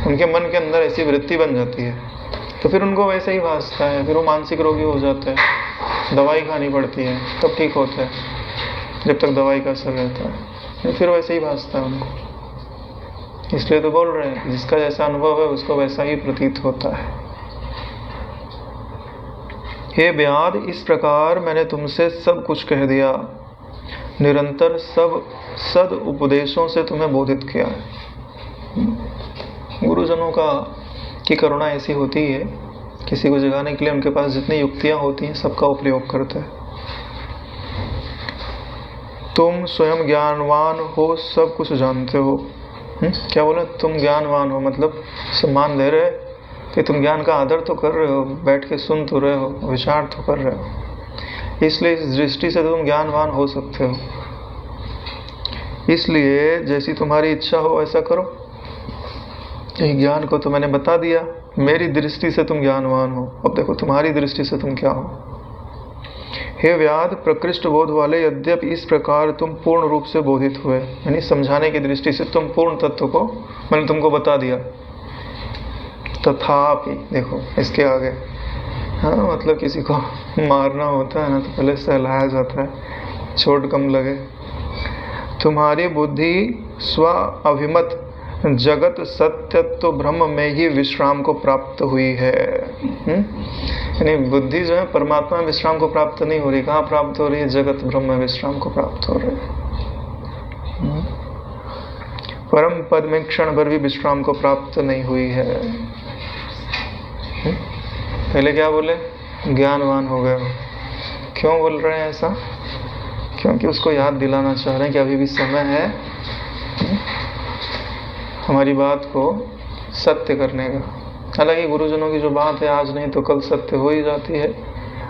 उनके मन के अंदर ऐसी वृत्ति बन जाती है, तो फिर उनको वैसे ही भासता है, फिर वो मानसिक रोगी हो जाते हैं, दवाई खानी पड़ती है तब ठीक होता है, जब तक दवाई का असर रहता है, फिर वैसे ही भासता है उनको। इसलिए तो बोल रहे हैं जिसका जैसा अनुभव है उसको वैसा ही प्रतीत होता है। हे व्याध, इस प्रकार मैंने तुमसे सब कुछ कह दिया, निरंतर सब सद उपदेशों से तुम्हें बोधित किया है। गुरुजनों की करुणा ऐसी होती है, किसी को जगाने के लिए उनके पास जितनी युक्तियां होती हैं सबका उपयोग करते हैं। तुम स्वयं ज्ञानवान हो, सब कुछ जानते हो। क्या बोले, तुम ज्ञानवान हो मतलब सम्मान दे रहे कि तुम ज्ञान का आदर तो कर रहे हो, बैठ के सुन तो रहे हो, विचार तो कर रहे हो, इसलिए इस दृष्टि से तुम ज्ञानवान हो सकते हो। इसलिए जैसी तुम्हारी इच्छा हो ऐसा करो। यही ज्ञान को तो मैंने बता दिया, मेरी दृष्टि से तुम ज्ञानवान हो, अब देखो तुम्हारी दृष्टि से तुम क्या हो। हे व्याध, प्रकृष्ट बोध वाले, यद्यपि इस प्रकार तुम पूर्ण रूप से बोधित हुए, यानी समझाने की दृष्टि से तुम पूर्ण तत्व को मैंने तुमको बता दिया, तथापि देखो इसके आगे, हाँ मतलब किसी को मारना होता है ना तो पहले सहलाया जाता है, चोट कम लगे। तुम्हारी बुद्धि स्व अभिमत जगत सत्यत्व ब्रह्म में ही विश्राम को प्राप्त हुई है। यानी बुद्धि जो है परमात्मा में विश्राम को प्राप्त नहीं हो रही, कहाँ प्राप्त हो रही है, जगत ब्रह्म में विश्राम को प्राप्त हो रही है। परम पद में क्षण भर भी विश्राम को प्राप्त नहीं हुई है। पहले क्या बोले, ज्ञानवान हो गए हो। क्यों बोल रहे हैं ऐसा, क्योंकि उसको याद दिलाना चाह रहे हैं कि अभी भी समय है हमारी बात को सत्य करने का। हालांकि गुरुजनों की जो बात है आज नहीं तो कल सत्य हो ही जाती है,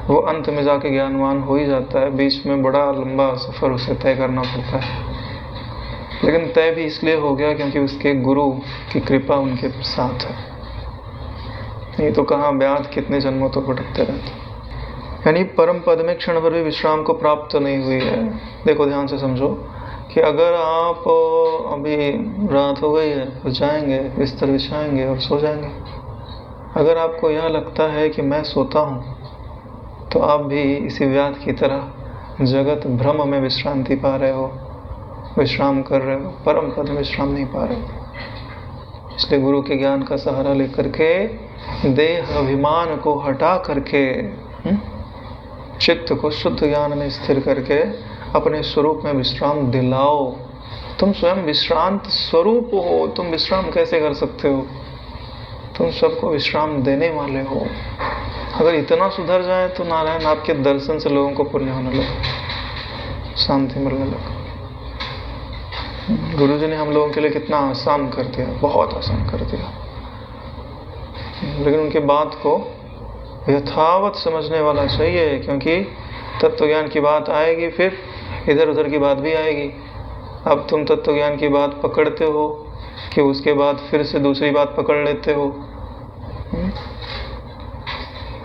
वो अंत में जाके ज्ञानवान हो ही जाता है, बीच में बड़ा लंबा सफ़र उसे तय करना पड़ता है, लेकिन तय भी इसलिए हो गया क्योंकि उसके गुरु की कृपा उनके साथ है। नहीं तो कहाँ व्याध कितने जन्मों तो भटकते रहते। यानी परम पद में क्षण भर भी विश्राम को प्राप्त नहीं हुई है। देखो ध्यान से समझो कि अगर आप अभी रात हो गई है तो जाएंगे, बिस्तर बिछाएंगे और सो जाएंगे। अगर आपको यह लगता है कि मैं सोता हूँ तो आप भी इसी व्याध की तरह जगत भ्रम में विश्रांति पा रहे हो, विश्राम कर रहे हो, परम पद में विश्राम नहीं पा रहे हो। इसलिए गुरु के ज्ञान का सहारा लेकर के देह अभिमान को हटा करके चित्त को शुद्ध ज्ञान में स्थिर करके अपने स्वरूप में विश्राम दिलाओ। तुम स्वयं विश्रांत स्वरूप हो, तुम विश्राम कैसे कर सकते हो? तुम सबको विश्राम देने वाले हो। अगर इतना सुधर जाए तो नारायण आपके दर्शन से लोगों को पुण्य होने लगे, शांति मिलने लगे। गुरु जी ने हम लोगों के लिए कितना आसान कर दिया, बहुत आसान कर दिया, लेकिन उनकी बात को यथावत समझने वाला चाहिए, क्योंकि तत्व ज्ञान की बात आएगी फिर इधर उधर की बात भी आएगी। अब तुम तत्व ज्ञान की बात पकड़ते हो कि उसके बाद फिर से दूसरी बात पकड़ लेते हो।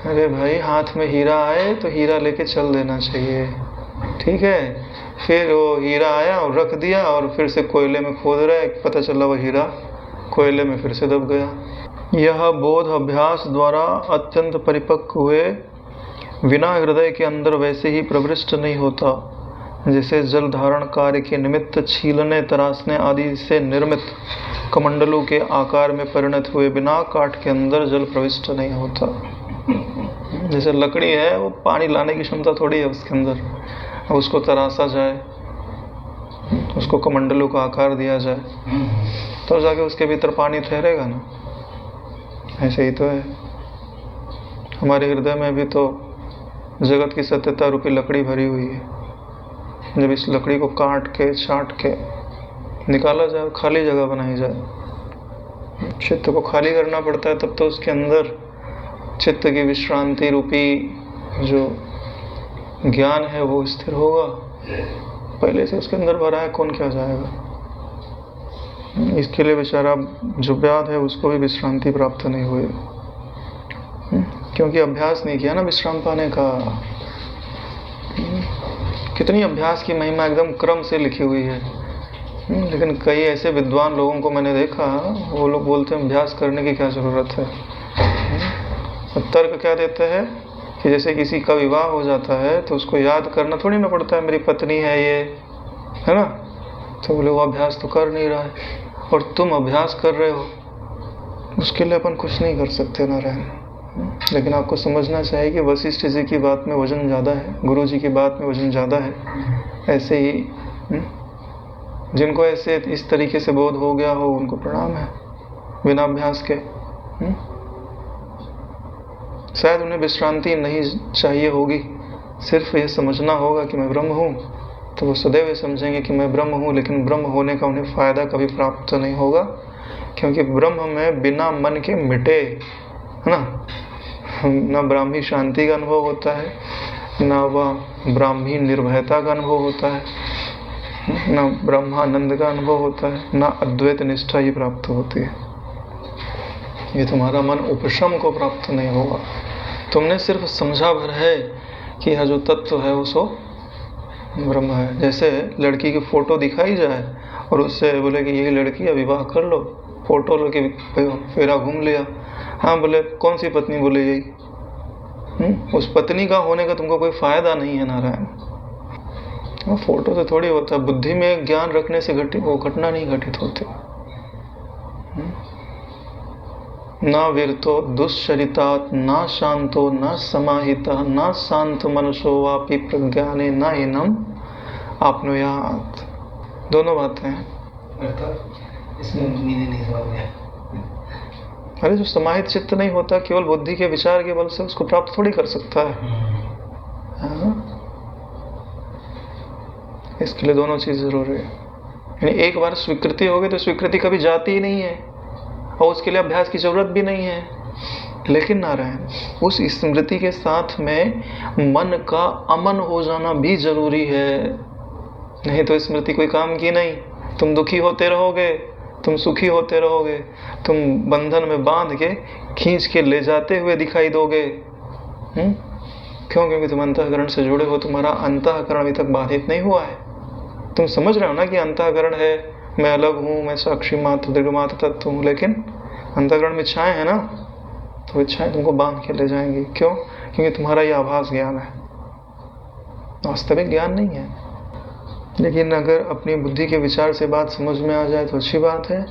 अरे भाई, हाथ में हीरा आए तो हीरा लेके चल देना चाहिए, ठीक है? फिर वो हीरा आया और रख दिया और फिर से कोयले में खोद रहे, पता चला वो हीरा कोयले में फिर से दब गया। यह बोध अभ्यास द्वारा अत्यंत परिपक्व हुए बिना हृदय के अंदर वैसे ही प्रविष्ट नहीं होता जैसे जल धारण कार्य के निमित्त छीलने तराशने आदि से निर्मित कमंडलों के आकार में परिणत हुए बिना काठ के अंदर जल प्रविष्ट नहीं होता। जैसे लकड़ी है, वो पानी लाने की क्षमता थोड़ी है उसके अंदर, अब उसको तराशा जाए, उसको कमंडलों का आकार दिया जाए तो जाके उसके भीतर पानी ठहरेगा ना। ऐसे ही तो है, हमारे हृदय में भी तो जगत की सत्यता रूपी लकड़ी भरी हुई है। जब इस लकड़ी को काट के छांट के निकाला जाए, खाली जगह बनाई जाए, चित्त को खाली करना पड़ता है, तब तो उसके अंदर चित्त की विश्रांति रूपी जो ज्ञान है वो स्थिर होगा। पहले से उसके अंदर भरा है, कौन क्या जाएगा? इसके लिए बेचारा जो व्याध है उसको भी विश्रांति प्राप्त नहीं हुई, क्योंकि अभ्यास नहीं किया ना विश्राम पाने का। कितनी अभ्यास की महिमा एकदम क्रम से लिखी हुई है, लेकिन कई ऐसे विद्वान लोगों को मैंने देखा, वो लोग बोलते हैं अभ्यास करने की क्या ज़रूरत है। तर्क क्या देते हैं कि जैसे किसी का विवाह हो जाता है तो उसको याद करना थोड़ी ना पड़ता है, मेरी पत्नी है ये, है ना? तो बोले वो अभ्यास तो कर नहीं रहा है, और तुम अभ्यास कर रहे हो, उसके लिए अपन कुछ नहीं कर सकते नारायण। लेकिन आपको समझना चाहिए कि वशिष्ठ जी की बात में वजन ज़्यादा है, गुरु जी की बात में वजन ज़्यादा है। ऐसे ही जिनको ऐसे इस तरीके से बोध हो गया हो उनको प्रणाम है, बिना अभ्यास के। शायद उन्हें विश्रांति नहीं चाहिए होगी, सिर्फ ये समझना होगा कि मैं ब्रह्म हूँ, तो वो सदैव ये समझेंगे कि मैं ब्रह्म हूँ। लेकिन ब्रह्म होने का उन्हें फ़ायदा कभी प्राप्त नहीं होगा, क्योंकि ब्रह्म में बिना मन के मिटे, है ना, न ब्राह्मी शांति का अनुभव होता है, न वह ब्राह्मी निर्भयता का अनुभव होता है, न ब्रह्मानंद का अनुभव होता है, न अद्वैत निष्ठा ही प्राप्त होती है। ये तुम्हारा मन उपशम को प्राप्त नहीं होगा। तुमने सिर्फ समझा भर है कि यह जो तत्व है वो सो ब्रह्म है। जैसे लड़की की फ़ोटो दिखाई जाए और उससे बोले कि ये लड़की है, विवाह कर लो, फ़ोटो लेके फेरा घूम लिया, हाँ बोले कौन सी पत्नी, बोले यही। उस पत्नी का होने का तुमको कोई फ़ायदा नहीं है नारायण। वो फ़ोटो से थोड़ी होता है, बुद्धि में ज्ञान रखने से वो घटना नहीं घटित होती। न वीरतो दुश्चरितात् न शांतो न समाहितः न शांत मनुष्यो वापि प्रज्ञाने न हीनम आपनुयात्। दोनों बातें हैं। अरे जो समाहित चित्त नहीं होता, केवल बुद्धि के विचार के बल से उसको प्राप्त थोड़ी कर सकता है। इसके लिए दोनों चीज़ जरूरी है। यानी एक बार स्वीकृति हो गई तो स्वीकृति कभी जाती ही नहीं है, और उसके लिए अभ्यास की जरूरत भी नहीं है। लेकिन नारायण, उस स्मृति के साथ में मन का अमन हो जाना भी जरूरी है, नहीं तो स्मृति कोई काम की नहीं। तुम दुखी होते रहोगे, तुम सुखी होते रहोगे, तुम बंधन में बांध के खींच के ले जाते हुए दिखाई दोगे। क्यों? क्योंकि तुम अंतःकरण से जुड़े हो, तुम्हारा अंतःकरण अभी तक बाधित नहीं हुआ है। तुम समझ रहे हो ना कि अंतःकरण है, मैं अलग हूँ, मैं साक्षी मात्र दृढ़ मात्र तत्व हूँ, लेकिन अंतःकरण में इच्छाएं है ना, तो इच्छाएं तुमको बांध के ले जाएंगी। क्यों? क्योंकि तुम्हारा ये आभास ज्ञान है, वास्तविक ज्ञान नहीं है। लेकिन अगर अपनी बुद्धि के विचार से बात समझ में आ जाए तो अच्छी बात है।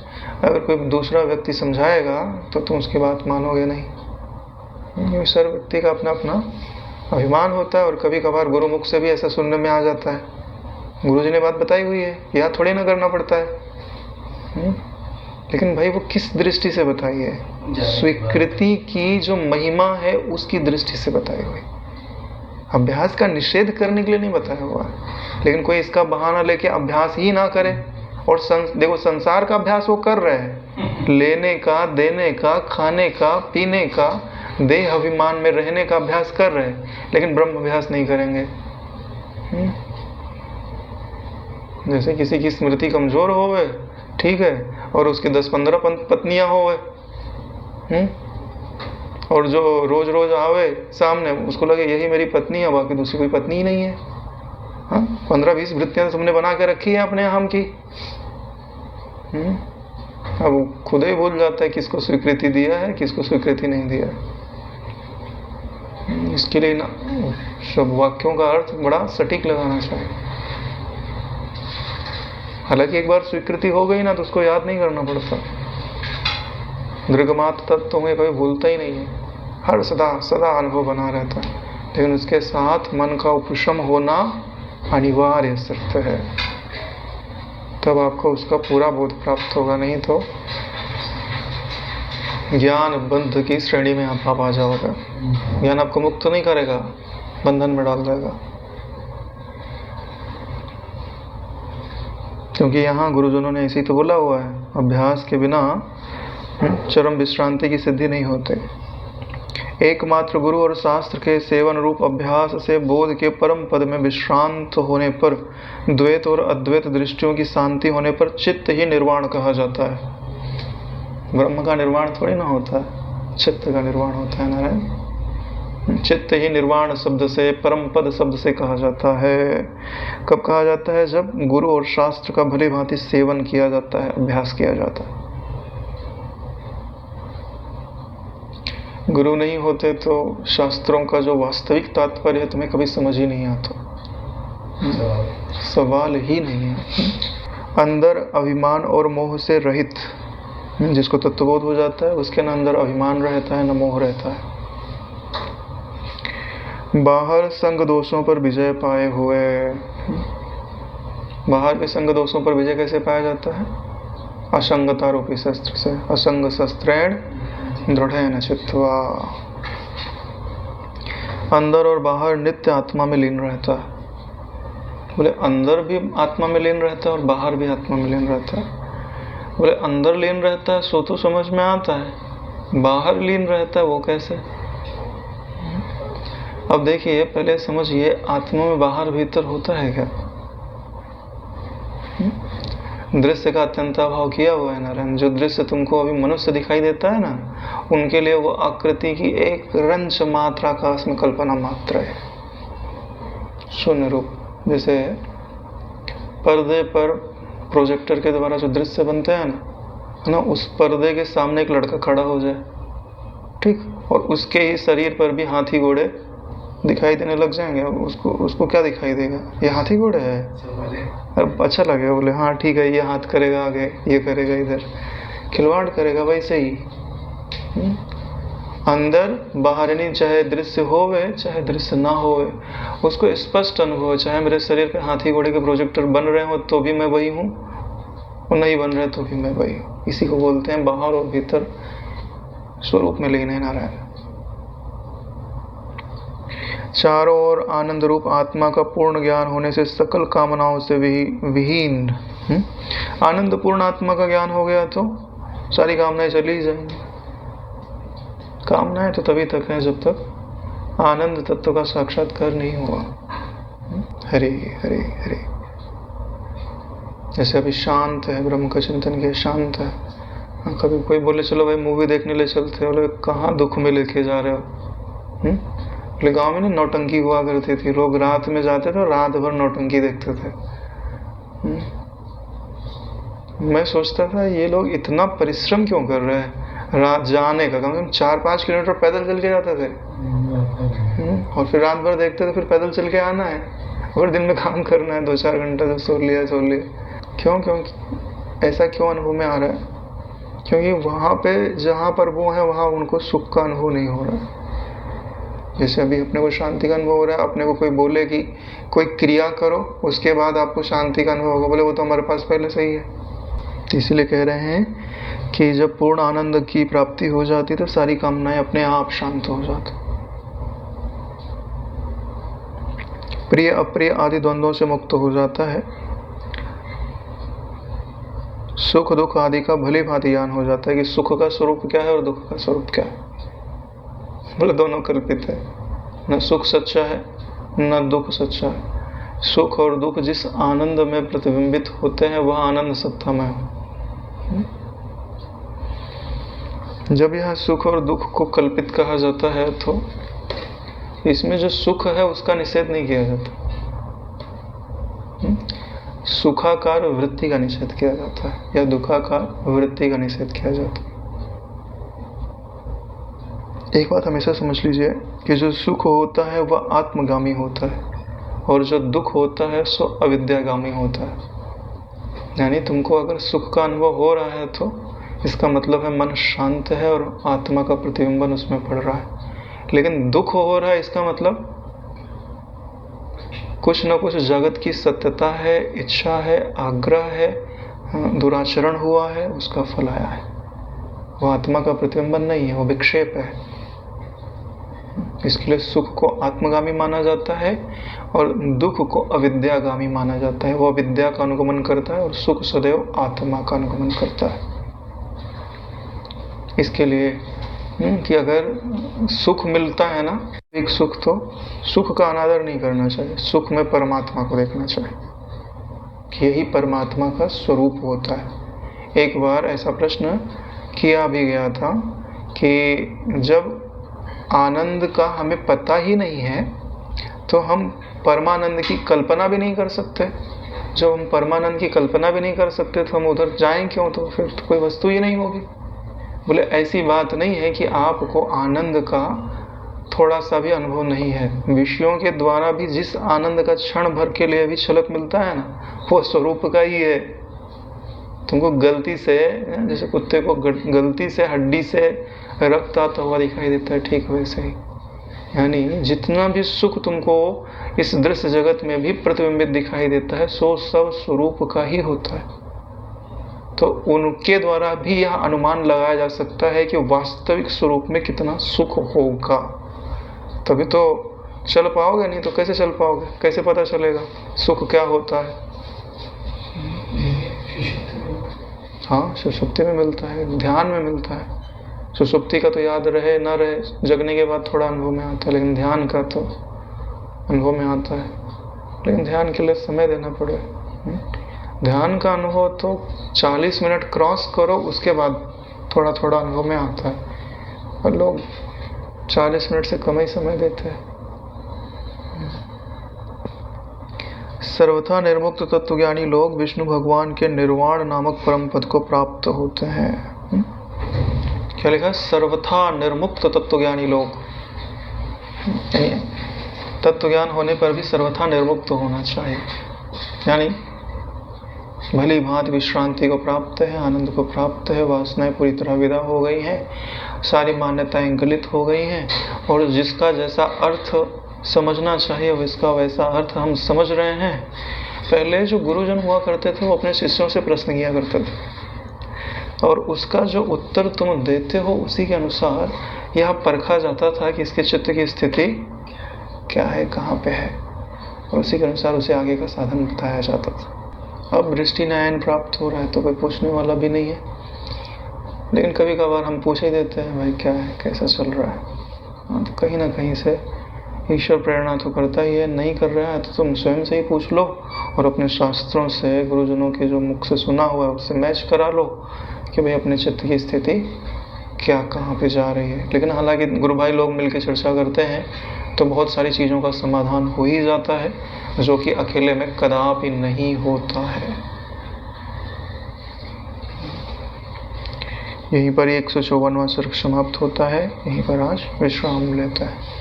अगर कोई दूसरा व्यक्ति समझाएगा तो तुम उसकी बात मानोगे नहीं। सर व्यक्ति का अपना अपना अभिमान होता है। और कभी कभार गुरुमुख से भी ऐसा सुनने में आ जाता है, गुरुजी ने बात बताई हुई है, याद थोड़ी ना करना पड़ता है। लेकिन भाई वो किस दृष्टि से बताई है? स्वीकृति की जो महिमा है उसकी दृष्टि से बताई हुई, अभ्यास का निषेध करने के लिए नहीं बताया हुआ। लेकिन कोई इसका बहाना लेके अभ्यास ही ना करे, और देखो संसार का अभ्यास वो कर रहे हैं, लेने का, देने का, खाने का, पीने का, देह अभिमान में रहने का अभ्यास कर रहे हैं, लेकिन ब्रह्म अभ्यास नहीं करेंगे। जैसे किसी की स्मृति कमजोर हो गए, ठीक है, और उसके 10-15 पत्नियां हो गए, और जो रोज रोज आवे सामने, उसको लगे यही मेरी पत्नी है, बाकी दूसरी कोई पत्नी ही नहीं है। 15-20 वृत्तियां तुमने बना के रखी है अपने हम की। अब खुद ही भूल जाता है किसको स्वीकृति दिया है, किसको स्वीकृति नहीं दिया है। इसके लिए ना सब वाक्यों का अर्थ बड़ा सटीक लगाना चाहिए। हालांकि एक बार स्वीकृति हो गई ना तो उसको याद नहीं करना पड़ता, दृगमात तत्व में कभी भूलता ही नहीं है, हर सदा अनुभव बना रहता है। लेकिन उसके साथ मन का उपशम होना अनिवार्य सत्य है, तब आपको उसका पूरा बोध प्राप्त होगा। नहीं तो ज्ञान बंध की श्रेणी में आप आ जाओगे। ज्ञान आपको मुक्त नहीं करेगा, बंधन में डाल देगा। क्योंकि यहाँ गुरुजनों ने इसी तो बोला हुआ है, अभ्यास के बिना चरम विश्रांति की सिद्धि नहीं होते। एकमात्र गुरु और शास्त्र के सेवन रूप अभ्यास से बोध के परम पद में विश्रांत होने पर, द्वैत और अद्वैत दृष्टियों की शांति होने पर चित्त ही निर्वाण कहा जाता है। ब्रह्म का निर्वाण थोड़ी ना होता है, चित्त का निर्वाण होता है नारायण। चित्त ही निर्वाण शब्द से, परम पद शब्द से कहा जाता है। कब कहा जाता है? जब गुरु और शास्त्र का भली भांति सेवन किया जाता है, अभ्यास किया जाता है। गुरु नहीं होते तो शास्त्रों का जो वास्तविक तात्पर्य है तुम्हें कभी समझ ही नहीं आता, सवाल ही नहीं है। अंदर अभिमान और मोह से रहित जिसको तत्वबोध हो जाता है, उसके न अंदर अभिमान रहता है न मोह रहता है। बाहर संग दोषों पर विजय पाए हुए, बाहर के संग दोषों पर विजय कैसे पाया जाता है? असंगता रूपी शस्त्र से। असंग शस्त्रेण दृढ़ेन चित्वा। अंदर और बाहर नित्य आत्मा में लीन रहता है। बोले अंदर भी आत्मा में लीन रहता है और बाहर भी आत्मा में लीन रहता है। बोले अंदर लीन रहता है सो तो समझ में आता है, बाहर लीन रहता है वो कैसे? अब देखिए, पहले समझिए, आत्मा में बाहर भीतर होता है क्या? दृश्य का अत्यंत अभाव किया हुआ है नारायण। जो दृश्य तुमको अभी मनुष्य दिखाई देता है ना, उनके लिए वो आकृति की एक रंच मात्र आकाश में कल्पना मात्र है, शून्य रूप। जैसे पर्दे पर प्रोजेक्टर के द्वारा जो दृश्य बनते हैं ना, उस पर्दे के सामने एक लड़का खड़ा हो जाए, ठीक, और उसके ही शरीर पर भी हाथी घोड़े दिखाई देने लग जाएंगे। उसको क्या दिखाई देगा? ये हाथी घोड़े है, अब अच्छा लगेगा। बोले हाँ ठीक है, ये हाथ करेगा आगे, ये करेगा इधर, खिलवाड़ करेगा। वैसे ही अंदर बाहरनी चाहे दृश्य होवे चाहे दृश्य ना होवे, उसको स्पष्ट अनुभव। चाहे मेरे शरीर पे हाथी घोड़े के प्रोजेक्टर बन रहे हो तो भी मैं वही हूँ, और नहीं बन रहे तो भी मैं वही हूँ। इसी को बोलते हैं बाहर और भीतर स्वरूप में लीन है नारायण। चारों ओर आनंद रूप आत्मा का पूर्ण ज्ञान होने से सकल कामनाओं से विहीन आनंद पूर्ण आत्मा का ज्ञान हो गया तो सारी कामनाएं चली जाएंगी। कामनाएं तो तभी तक है जब तक आनंद तत्व का साक्षात्कार नहीं हुआ। हरे हरे हरे। जैसे अभी शांत है, ब्रह्म का चिंतन किया, शांत है। कभी कोई बोले चलो भाई मूवी देखने ले चलते हो, बोले कहाँ दुख में लेके जा रहे हो? बोले गाँव में ना नौटंकी हुआ करती थी, लोग रात में जाते थे और रात भर नौटंकी देखते थे। मैं सोचता था ये लोग इतना परिश्रम क्यों कर रहे हैं रात जाने का? कम से कम 4-5 किलोमीटर पैदल चल के जाते थे, और फिर रात भर देखते थे, फिर पैदल चल के आना है, और दिन में काम करना है 2-4 घंटा, जब सो लिया। क्यों ऐसा क्यों अनुभव में आ रहा है? क्योंकि वहाँ पे जहाँ पर वो है वहाँ उनको सुख का अनुभव नहीं हो रहा है। जैसे अभी अपने को शांति का अनुभव हो रहा है, अपने को कोई बोले कि कोई क्रिया करो उसके बाद आपको शांति का अनुभव होगा, बोले वो तो हमारे पास पहले से ही है। तो इसीलिए कह रहे हैं कि जब पूर्ण आनंद की प्राप्ति हो जाती तो सारी कामनाएं अपने आप शांत हो जाती। प्रिय अप्रिय आदि द्वंद्वों से मुक्त हो जाता है। सुख दुख आदि का भली भांति ज्ञान हो जाता है कि सुख का स्वरूप क्या है और दुख का स्वरूप क्या है। बोले दोनों कल्पित है, न सुख सच्चा है न दुख सच्चा है। सुख और दुख जिस आनंद में प्रतिबिंबित होते हैं वह आनंद सत्तामय है। जब यह सुख और दुख को कल्पित कहा जाता है तो इसमें जो सुख है उसका निषेध नहीं किया जाता। सुखाकार वृत्ति का निषेध किया जाता है या दुखाकार वृत्ति का निषेध किया जाता है। एक बात हमेशा समझ लीजिए कि जो सुख होता है वह आत्मगामी होता है और जो दुख होता है सो अविद्यागामी होता है। यानी तुमको अगर सुख का अनुभव हो रहा है तो इसका मतलब है मन शांत है और आत्मा का प्रतिबिंबन उसमें पड़ रहा है। लेकिन दुख हो रहा है इसका मतलब कुछ न कुछ जगत की सत्यता है, इच्छा है, आग्रह है, दुराचरण हुआ है, उसका फल आया है। वह आत्मा का प्रतिबिंबन नहीं है, वह विक्षेप है। इसके लिए सुख को आत्मगामी माना जाता है और दुख को अविद्यागामी माना जाता है। वह विद्या का अनुगमन करता है और सुख सदैव आत्मा का अनुगमन करता है। इसके लिए कि अगर सुख मिलता है ना, एक सुख, तो सुख का अनादर नहीं करना चाहिए। सुख में परमात्मा को देखना चाहिए कि यही परमात्मा का स्वरूप होता है। एक बार ऐसा प्रश्न किया भी गया था कि जब आनंद का हमें पता ही नहीं है तो हम परमानंद की कल्पना भी नहीं कर सकते। जब हम परमानंद की कल्पना भी नहीं कर सकते तो हम उधर जाएं क्यों? तो फिर तो कोई वस्तु ही नहीं होगी। बोले ऐसी बात नहीं है कि आपको आनंद का थोड़ा सा भी अनुभव नहीं है। विषयों के द्वारा भी जिस आनंद का क्षण भर के लिए भी झलक मिलता है ना, वो स्वरूप का ही है। तुमको गलती से, जैसे कुत्ते को गलती से हड्डी से रक्त आता हुआ दिखाई देता है, ठीक वैसे ही यानी जितना भी सुख तुमको इस दृश्य जगत में भी प्रतिबिंबित दिखाई देता है सो सब स्वरूप का ही होता है। तो उनके द्वारा भी यह अनुमान लगाया जा सकता है कि वास्तविक स्वरूप में कितना सुख होगा। तभी तो चल पाओगे, नहीं तो कैसे चल पाओगे? कैसे पता चलेगा सुख क्या होता है? हाँ, सुषुप्ति में मिलता है, ध्यान में मिलता है। सुषुप्ति का तो याद रहे ना रहे, जगने के बाद थोड़ा अनुभव में आता है, लेकिन ध्यान का तो अनुभव में आता है। लेकिन ध्यान के लिए समय देना पड़ेगा। ध्यान का अनुभव तो 40 मिनट क्रॉस करो उसके बाद थोड़ा थोड़ा अनुभव में आता है, और लोग 40 मिनट से कम ही समय देते हैं। सर्वथा निर्मुक्त तत्वज्ञानी लोग विष्णु भगवान के निर्वाण नामक परम पद को प्राप्त होते हैं। क्या लिखा? सर्वथा निर्मुक्त तत्वज्ञानी लोग, यानी तत्वज्ञान होने पर भी सर्वथा निर्मुक्त होना चाहिए। यानी भली भांति विश्रांति को प्राप्त है, आनंद को प्राप्त है, वासनाएं पूरी तरह विदा हो गई हैं, सारी मान्यताएं गलित हो गई हैं, और जिसका जैसा अर्थ समझना चाहिए उसका वैसा अर्थ हम समझ रहे हैं। पहले जो गुरुजन हुआ करते थे वो अपने शिष्यों से प्रश्न किया करते थे और उसका जो उत्तर तुम देते हो उसी के अनुसार यह परखा जाता था कि इसके चित्त की स्थिति क्या है, कहाँ पे है, और उसी के अनुसार उसे आगे का साधन बताया जाता था। अब दृष्टि न्यायन प्राप्त हो रहा है तो कोई पूछने वाला भी नहीं है, लेकिन कभी कभार हम पूछ ही देते हैं, भाई क्या है, कैसा चल रहा है। तो कहीं ना कहीं से ईश्वर प्रेरणा तो करता ही है। नहीं कर रहा है तो तुम स्वयं से ही पूछ लो और अपने शास्त्रों से, गुरुजनों के जो मुख से सुना हुआ है उससे मैच करा लो कि भाई अपने चित्त की स्थिति क्या, कहाँ पे जा रही है। लेकिन हालांकि गुरु भाई लोग मिलकर चर्चा करते हैं तो बहुत सारी चीज़ों का समाधान हो ही जाता है, जो कि अकेले में कदापि नहीं होता है। यहीं पर 154वां सर्ग समाप्त होता है। यहीं पर आज विश्राम लेता है।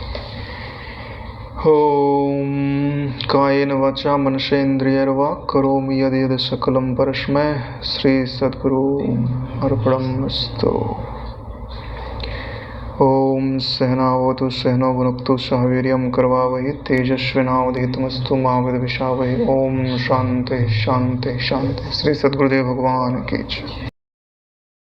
ओम कायेन वाचा मनसेन्द्रियर्वा करोमि यद् यद् सकलं परस्मै श्री सद्गुरु अर्पणमस्तु। ओम सहनावतु सहनो भुनक्तु सह वीर्यं करवावहै तेजस्विनावधीतमस्तु मा विद्विषावहै। ओम शांति शांति शांति। श्री सद्गुरुदेव भगवान की जय।